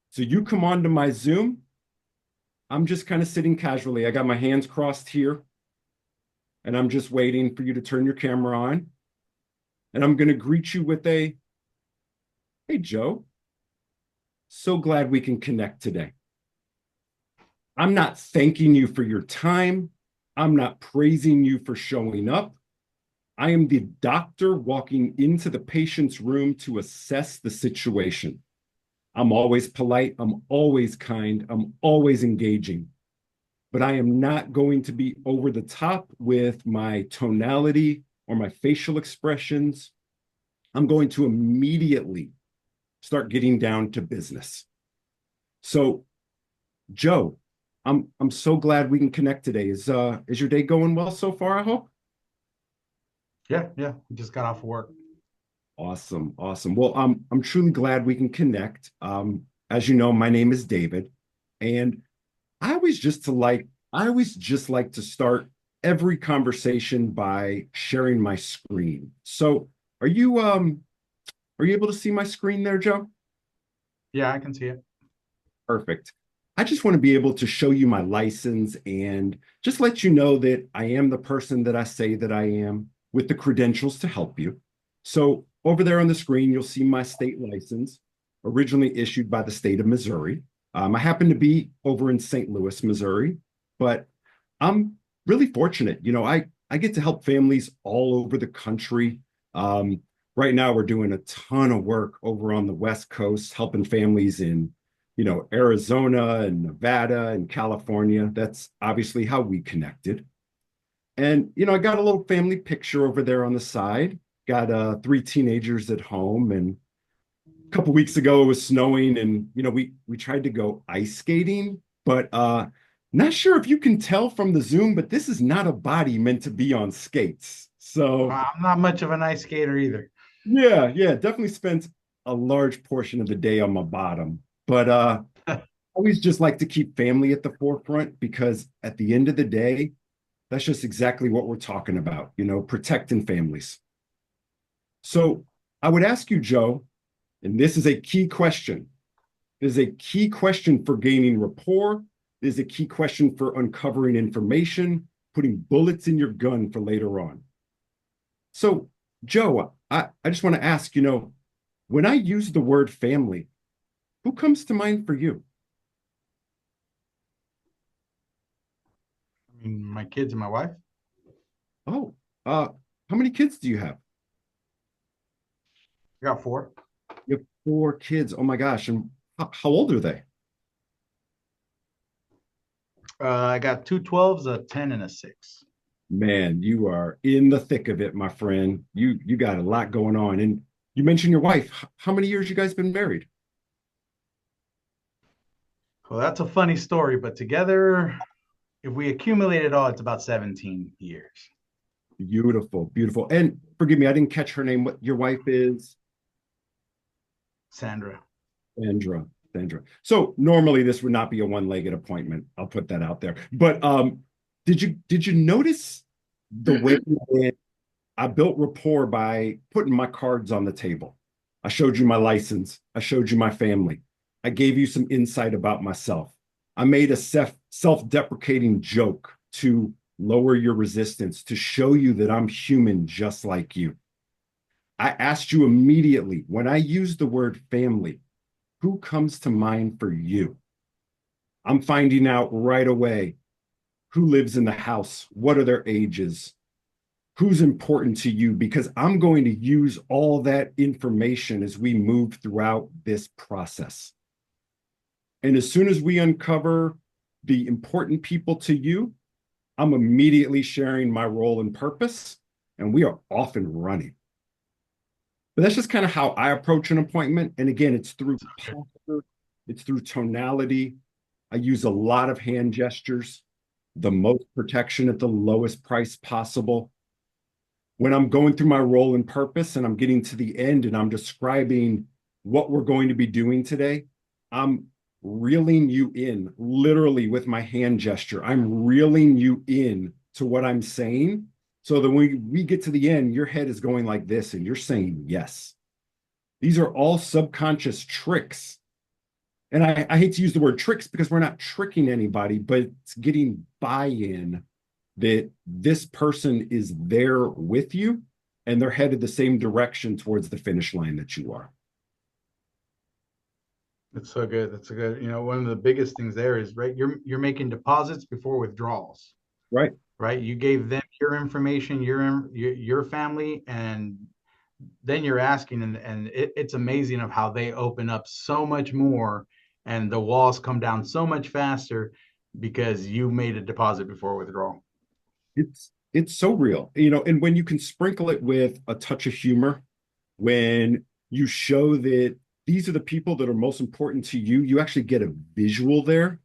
So you come onto my Zoom, I'm just kind of sitting casually. I got my hands crossed here and I'm just waiting for you to turn your camera on. And I'm going to greet you with a, hey, Joe, so glad we can connect today. I'm not thanking you for your time. I'm not praising you for showing up. I am the doctor walking into the patient's room to assess the situation. I'm always polite, I'm always kind, I'm always engaging, but I am not going to be over the top with my tonality or my facial expressions. I'm going to immediately start getting down to business. So, Joe, I'm so glad we can connect today. Is your day going well so far, I hope? Yeah, yeah. We just got off of work. Awesome, awesome. Well, I'm truly glad we can connect. As you know, my name is David, and I always just like to start every conversation by sharing my screen. So, are you able to see my screen there, Joe? Yeah, I can see it. Perfect. I just want to be able to show you my license and just let you know that I am the person that I say that I am with the credentials to help you. So over there on the screen, you'll see my state license, originally issued by the state of Missouri. I happen to be over in St. Louis, Missouri, but I'm really fortunate. I get to help families all over the country. Um, right now, we're doing a ton of work over on the West Coast, helping families in Arizona and Nevada and California. That's obviously how we connected. And, I got a little family picture over there on the side. Got three teenagers at home. And a couple weeks ago, it was snowing and, we tried to go ice skating, but not sure if you can tell from the Zoom, but this is not a body meant to be on skates. So I'm not much of an ice skater either. yeah, definitely spent a large portion of the day on my bottom. But I always just like to keep family at the forefront because at the end of the day, that's just exactly what we're talking about, protecting families. So I would ask you, Joe, and this is a key question. This is a key question for gaining rapport. This is a key question for uncovering information, putting bullets in your gun for later on. So, Joe, I just want to ask, when I use the word family, who comes to mind for you? I mean, my kids and my wife. Oh, how many kids do you have? I got four. You have four kids. Oh my gosh. And how old are they? I got two 12s, a 10, and a 6. Man, you are in the thick of it, my friend. You got a lot going on. And you mentioned your wife. How many years you guys been married? Well, that's a funny story, but together, if we accumulate it all, it's about 17 years. Beautiful, beautiful. And forgive me, I didn't catch her name. What your wife is? Sandra. Sandra. Sandra. So normally this would not be a one-legged appointment. I'll put that out there. But did you notice the way that I built rapport by putting my cards on the table? I showed you my license. I showed you my family. I gave you some insight about myself. I made a self-deprecating joke to lower your resistance, to show you that I'm human just like you. I asked you immediately, when I use the word family, who comes to mind for you? I'm finding out right away who lives in the house, what are their ages, who's important to you, because I'm going to use all that information as we move throughout this process. And as soon as we uncover the important people to you, I'm immediately sharing my role and purpose, and we are off and running. But that's just kind of how I approach an appointment. And again, it's through posture, it's through tonality. I use a lot of hand gestures, the most protection at the lowest price possible. When I'm going through my role and purpose and I'm getting to the end and I'm describing what we're going to be doing today, I'm reeling you in literally with my hand gesture. I'm reeling you in to what I'm saying so that when we get to the end, your head is going like this and you're saying yes. These are all subconscious tricks. And I hate to use the word tricks because we're not tricking anybody, but it's getting buy-in that this person is there with you and they're headed the same direction towards the finish line that you are. That's so good. That's so good. One of the biggest things there is, right, you're making deposits before withdrawals. Right. Right. You gave them your information, your family, and then you're asking, and it's amazing of how they open up so much more, and the walls come down so much faster because you made a deposit before withdrawal. It's so real, and when you can sprinkle it with a touch of humor, when you show that these are the people that are most important to you, you actually get a visual there.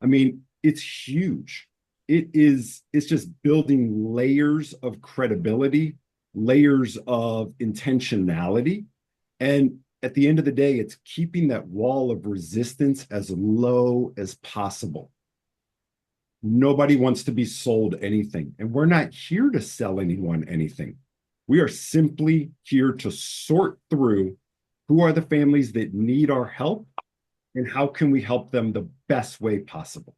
I mean, it's huge. It's just building layers of credibility, layers of intentionality. And at the end of the day, it's keeping that wall of resistance as low as possible. Nobody wants to be sold anything, and we're not here to sell anyone anything. We are simply here to sort through who are the families that need our help and how can we help them the best way possible.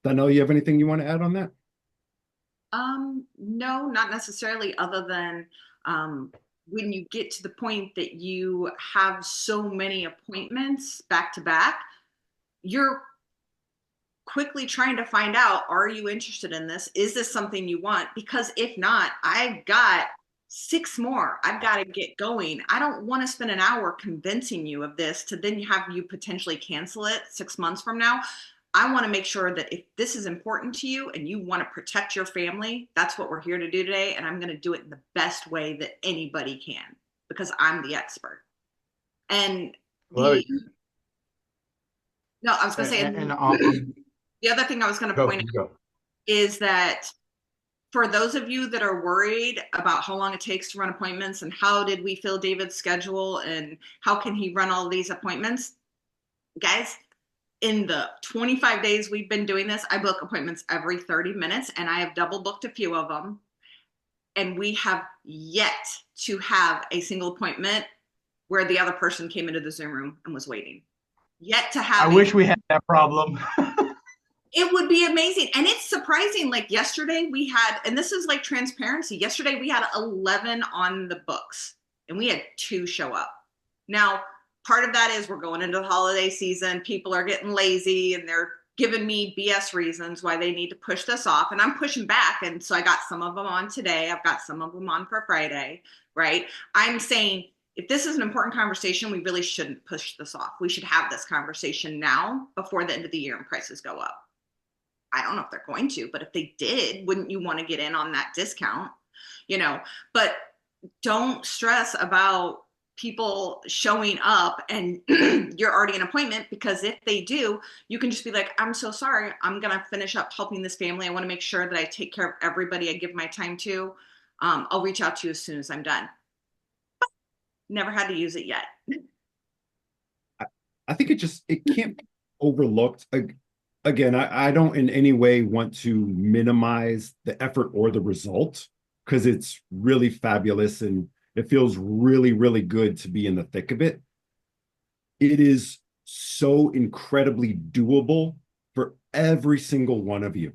Donnell, you have anything you want to add on that? No, not necessarily, other than when you get to the point that you have so many appointments back to back, you're quickly trying to find out, are you interested in this? Is this something you want? Because if not, I've got 6 more I've got to get going. I don't want to spend an hour convincing you of this to then have you potentially cancel it 6 months from now. I want to make sure that if this is important to you and you want to protect your family, that's what we're here to do today. And I'm going to do it in the best way that anybody can, because I'm the expert. And I was going to say, the other thing I was going to point out is that for those of you that are worried about how long it takes to run appointments and how did we fill David's schedule and how can he run all these appointments, guys, in the 25 days we've been doing this, I book appointments every 30 minutes, and I have double booked a few of them. And we have yet to have a single appointment where the other person came into the Zoom room and was waiting. Yet to have. I wish we had that problem. It would be amazing. And it's surprising. Like yesterday we had, and this is like transparency. Yesterday we had 11 on the books and we had 2 show up. Now, part of that is we're going into the holiday season. People are getting lazy and they're giving me BS reasons why they need to push this off. And I'm pushing back. And so I got some of them on today. I've got some of them on for Friday, right? I'm saying if this is an important conversation, we really shouldn't push this off. We should have this conversation now before the end of the year and prices go up. I don't know if they're going to, but if they did, wouldn't you want to get in on that discount? But don't stress about people showing up and you're already an appointment, because if they do, you can just be like, I'm so sorry. I'm going to finish up helping this family. I want to make sure that I take care of everybody I give my time to. I'll reach out to you as soon as I'm done. Never had to use it yet. I think it can't be overlooked. Again, I don't in any way want to minimize the effort or the result, because it's really fabulous and it feels really, really good to be in the thick of it. It is so incredibly doable for every single one of you.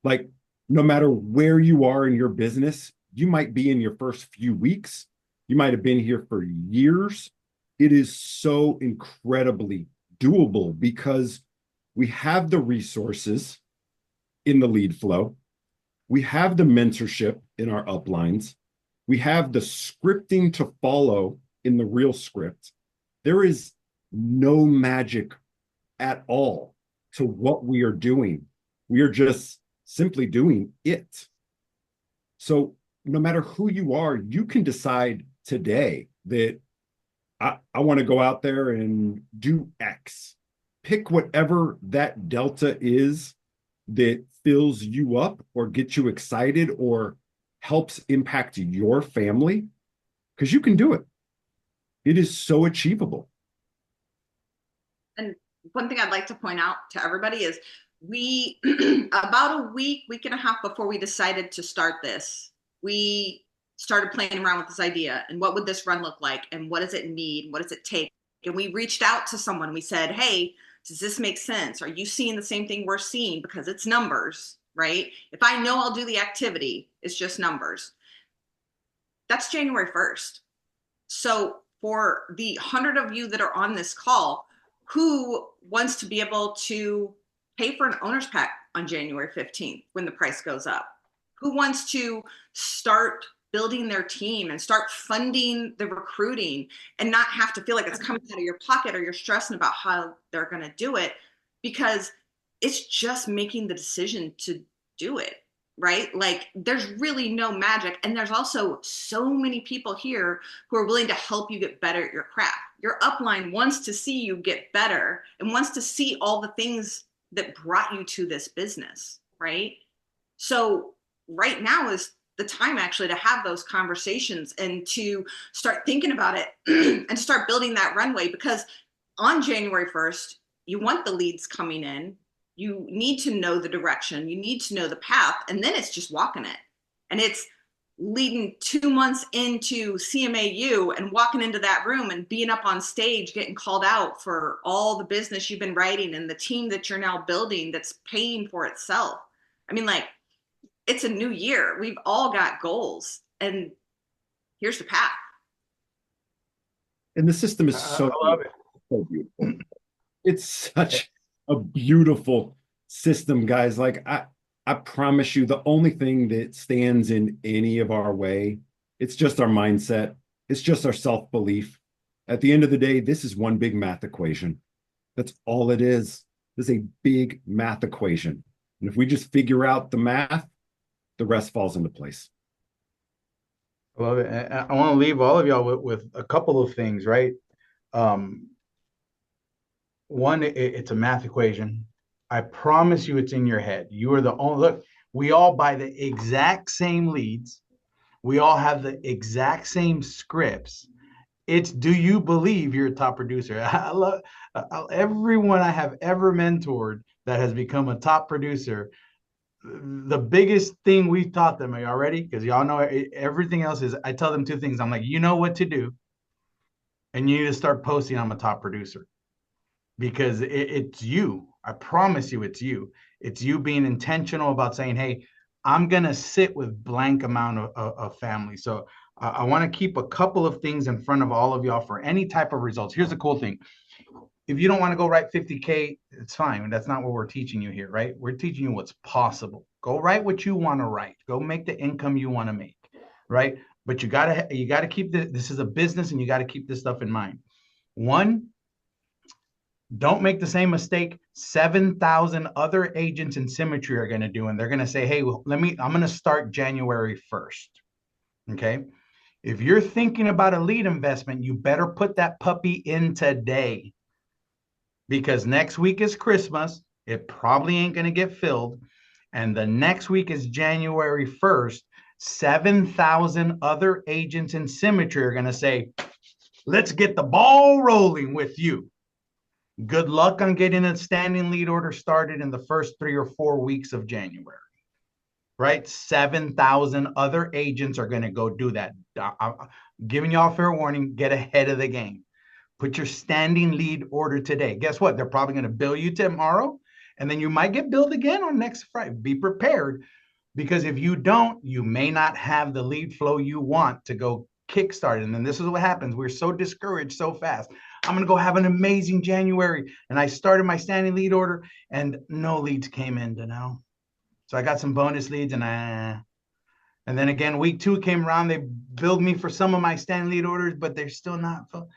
Like, no matter where you are in your business, you might be in your first few weeks. You might have been here for years. It is so incredibly doable because we have the resources in the lead flow. We have the mentorship in our uplines. We have the scripting to follow in the real script. There is no magic at all to what we are doing. We are just simply doing it. So no matter who you are, you can decide today that I want to go out there and do X. Pick whatever that delta is that fills you up or gets you excited or helps impact your family, because you can do it. It is so achievable. And one thing I'd like to point out to everybody is we, about a week and a half before we decided to start this, we started playing around with this idea and what would this run look like and what does it need? What does it take? And we reached out to someone. We said, hey, does this make sense? Are you seeing the same thing we're seeing? Because it's numbers, right? If I know I'll do the activity, it's just numbers. That's January 1st. So for the 100 of you that are on this call, who wants to be able to pay for an owner's pack on January 15th when the price goes up? Who wants to start building their team and start funding the recruiting and not have to feel like it's coming out of your pocket or you're stressing about how they're going to do it, because it's just making the decision to do it, right? Like there's really no magic. And there's also so many people here who are willing to help you get better at your craft. Your upline wants to see you get better and wants to see all the things that brought you to this business, right? So right now is the time actually to have those conversations and to start thinking about it and start building that runway, because on January 1st, you want the leads coming in. You need to know the direction. You need to know the path. And then it's just walking it. And it's leading 2 months into CMAU and walking into that room and being up on stage, getting called out for all the business you've been writing and the team that you're now building that's paying for itself. I mean, like, it's a new year. We've all got goals, and here's the path. And the system is so beautiful. It's such a beautiful system, guys. Like I promise you, the only thing that stands in any of our way, it's just our mindset. It's just our self-belief. At the end of the day, this is one big math equation. That's all it is. It's a big math equation. And if we just figure out the math, the rest falls into place. I love it. I want to leave all of y'all with a couple of things, right? One, it's a math equation. I promise you it's in your head. You are the only, look, we all buy the exact same leads. We all have the exact same scripts. It's, do you believe you're a top producer? I love everyone I have ever mentored that has become a top producer. The biggest thing we've taught them, are y'all ready? Because y'all know everything else is, I tell them two things. I'm like, you know what to do. And you need to start posting I'm a top producer. Because it's you. I promise you it's you. It's you being intentional about saying, hey, I'm going to sit with blank amount of family. So I want to keep a couple of things in front of all of y'all for any type of results. Here's the cool thing. If you don't want to go write 50K, it's fine. That's not what we're teaching you here, right? We're teaching you what's possible. Go write what you want to write. Go make the income you want to make, right? But you gotta keep this is a business, and you got to keep this stuff in mind. One, don't make the same mistake 7,000 other agents in Symmetry are going to do. And they're going to say, hey, well, I'm going to start January 1st. Okay. If you're thinking about a lead investment, you better put that puppy in today, because next week is Christmas. It probably ain't going to get filled. And the next week is January 1st. 7,000 other agents in Symmetry are going to say, let's get the ball rolling with you. Good luck on getting a standing lead order started in the first 3 or 4 weeks of January, right? 7,000 other agents are going to go do that. I'm giving y'all fair warning, get ahead of the game. Put your standing lead order today. Guess what? They're probably going to bill you tomorrow, and then you might get billed again on next Friday. Be prepared, because if you don't, you may not have the lead flow you want to go kickstart. And then this is what happens. We're so discouraged so fast. I'm going to go have an amazing January. And I started my standing lead order and no leads came in, Danelle. So I got some bonus leads, and then again, week 2 came around. They billed me for some of my standing lead orders, but they're still not full.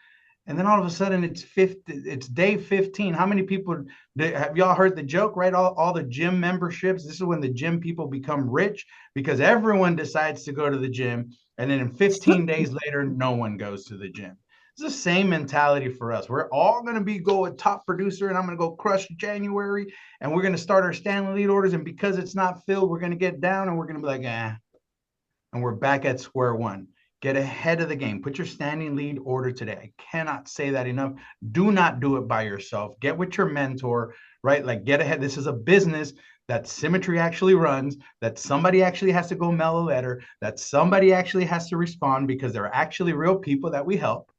And then all of a sudden it's day 15. How many people have y'all heard the joke, right? All the gym memberships. This is when the gym people become rich, because everyone decides to go to the gym. And then in 15 days later, no one goes to the gym. It's the same mentality for us. We're all going to go a top producer, and I'm going to go crush January, and we're going to start our standing lead orders. And because it's not filled, we're going to get down, and we're going to be like, and we're back at square one. Get ahead of the game. Put your standing lead order today. I cannot say that enough. Do not do it by yourself. Get with your mentor, right? Like, get ahead. This is a business that Symmetry actually runs, that somebody actually has to go mail a letter, that somebody actually has to respond, because they're actually real people that we help,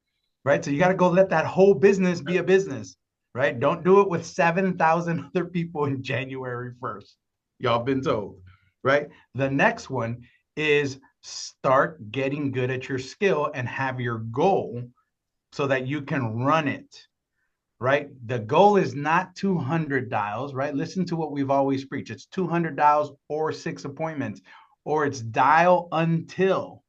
right? So you got to go let that whole business be a business, right? Don't do it with 7,000 other people in January 1st. Y'all been told, right? The next one is start getting good at your skill and have your goal so that you can run it, right? The goal is not 200 dials, right? Listen to what we've always preached. It's 200 dials or 6 appointments, or it's dial until.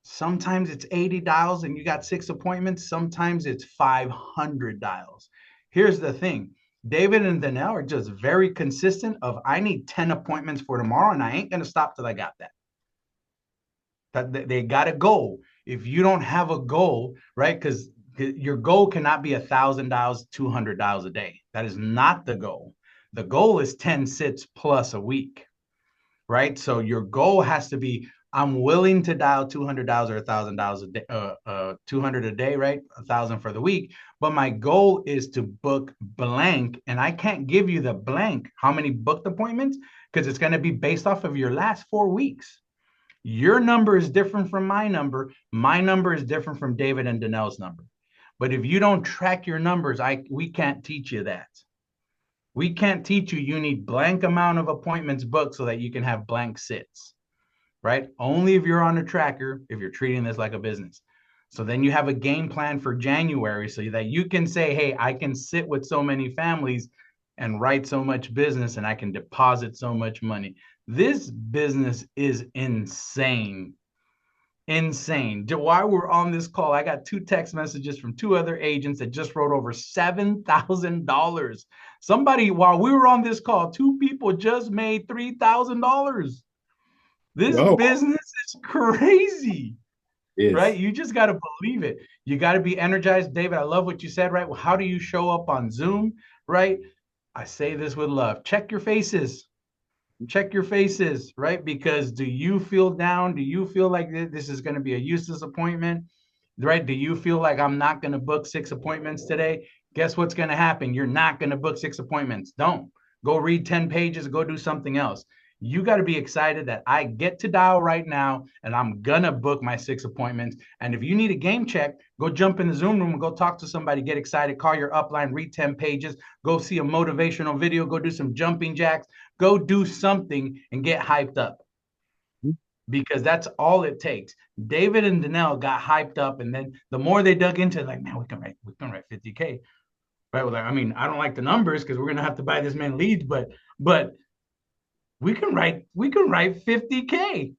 Sometimes it's 80 dials and you got 6 appointments. Sometimes it's 500 dials. Here's the thing. David and Danelle are just very consistent of I need 10 appointments for tomorrow and I ain't going to stop till I got that. They got a goal. If you don't have a goal, right? Because your goal cannot be 1,000 dials, 200 dials a day. That is not the goal. The goal is 10 sits plus a week, right? So your goal has to be I'm willing to dial 200 dials or 1,000 dials a day, 200 a day, right? 1,000 for the week. But my goal is to book blank, and I can't give you the blank how many booked appointments because it's going to be based off of your last 4 weeks. Your number is different from my number. My number is different from David and Danelle's number. But if you don't track your numbers, we can't teach you that. We can't teach you. You need blank amount of appointments booked so that you can have blank sits, right? Only if you're on a tracker, if you're treating this like a business. So then you have a game plan for January so that you can say, hey, I can sit with so many families and write so much business and I can deposit so much money. This business is insane. Insane. While we're on this call, I got 2 text messages from 2 other agents that just wrote over $7,000. Somebody, while we were on this call, 2 people just made $3,000. This business is crazy, right? You just got to believe it. You got to be energized. David, I love what you said, right? Well, how do you show up on Zoom, right? I say this with love. Check your faces. Check your faces, right? Because do you feel down? Do you feel like this is going to be a useless appointment, right? Do you feel like I'm not going to book 6 appointments today? Guess what's going to happen? You're not going to book 6 appointments. Don't. Go read 10 pages, go do something else. You got to be excited that I get to dial right now and I'm going to book my 6 appointments. And if you need a game check, go jump in the Zoom room and go talk to somebody, get excited, call your upline, read 10 pages, go see a motivational video, go do some jumping jacks, go do something and get hyped up. Because that's all it takes. David and Danelle got hyped up, and then the more they dug into it, like, man, we can write 50K. Right? Well, I mean, I don't like the numbers because we're gonna have to buy this man leads, but we can write 50K.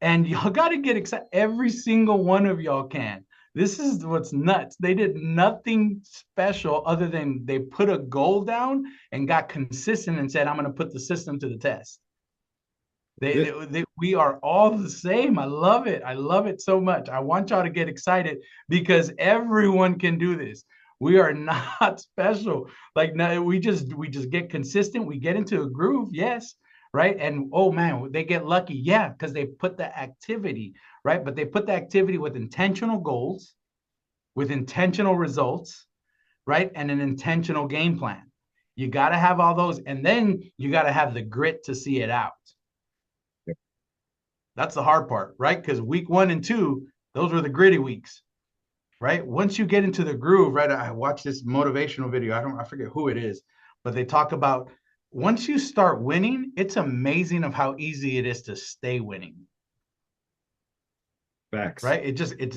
And y'all got to get excited. Every single one of y'all can. This is what's nuts. They did nothing special other than they put a goal down and got consistent and said, I'm going to put the system to the test. We are all the same. I love it. I love it so much. I want y'all to get excited because everyone can do this. We are not special. Like, no, we just get consistent. We get into a groove. Yes. Right. And oh man, they get lucky. Yeah. Because they put the activity, right? But they put the activity with intentional goals, with intentional results, right? And an intentional game plan. You got to have all those. And then you got to have the grit to see it out. That's the hard part, right? Because week 1 and 2, those were the gritty weeks, right? Once you get into the groove, right? I watched this motivational video. I forget who it is, but they talk about once you start winning, it's amazing of how easy it is to stay winning. Facts. Right?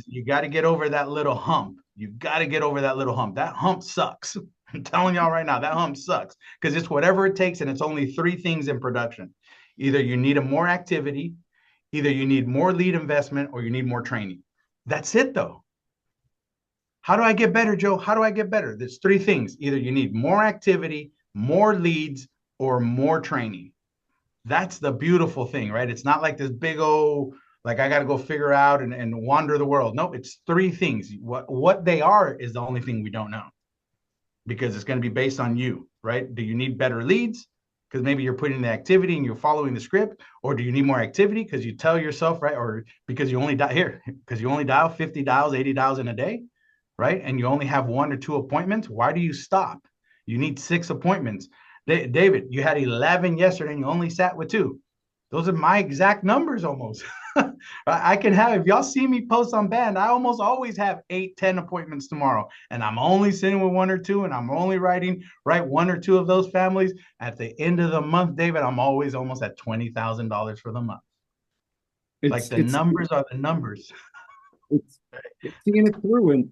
You got to get over that little hump. You got to get over that little hump. That hump sucks. I'm telling y'all right now, that hump sucks because it's whatever it takes. And it's only 3 things in production. Either you need more activity, either you need more lead investment, or you need more training. That's it though. How do I get better, Joe? How do I get better? There's 3 things. Either you need more activity, more leads, or more training. That's the beautiful thing, right? It's not like this big old, like I got to go figure out and wander the world. No, it's 3 things. What they are is the only thing we don't know because it's going to be based on you, right? Do you need better leads? Because maybe you're putting the activity and you're following the script, or do you need more activity because you tell yourself, right? Or because you only dial 50 dials, 80 dials in a day, right? And you only have 1 or 2 appointments. Why do you stop? You need 6 appointments. David, you had 11 yesterday and you only sat with 2. Those are my exact numbers almost. I can have, if y'all see me post on Band, I almost always have 8, 10 appointments tomorrow. And I'm only sitting with 1 or 2, and I'm only right 1 or 2 of those families. At the end of the month, David, I'm always almost at $20,000 for the month. Numbers are the numbers. It's seeing it through. And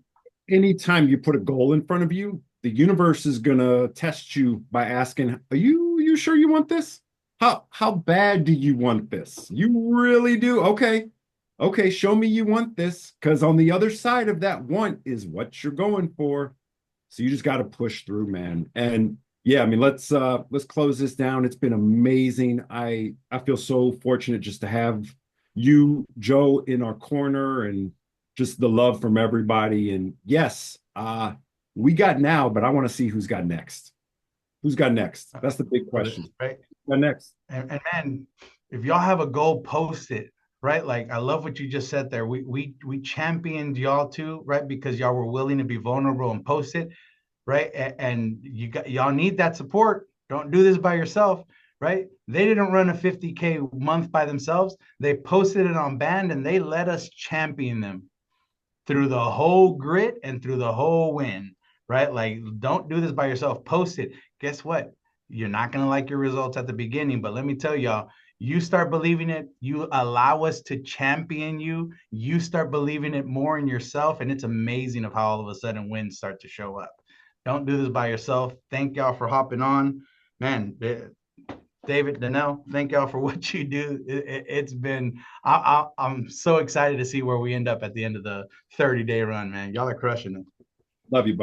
anytime you put a goal in front of you, the universe is gonna test you by asking, "Are you sure you want this? How bad do you want this? You really do? Okay, okay, show me you want this, because on the other side of that want is what you're going for. So you just got to push through, man. And yeah, I mean, let's close this down. It's been amazing. I feel so fortunate just to have you, Joe, in our corner, and just the love from everybody. And yes, we got now, but I want to see who's got next. Who's got next? That's the big question. Right. Who's got next? And man, if y'all have a goal, post it. Right. Like I love what you just said there. We championed y'all too, right? Because y'all were willing to be vulnerable and post it. Right. And y'all need that support. Don't do this by yourself. Right. They didn't run a 50K month by themselves. They posted it on Band and they let us champion them through the whole grit and through the whole win. Right. Like, don't do this by yourself. Post it. Guess what? You're not going to like your results at the beginning, but let me tell y'all, you start believing it, you allow us to champion you, you start believing it more in yourself, and it's amazing of how all of a sudden wins start to show up. Don't do this by yourself. Thank y'all for hopping on. Man, David, Danelle, thank y'all for what you do. It's been, I'm so excited to see where we end up at the end of the 30-day run, man. Y'all are crushing it. Love you, buddy.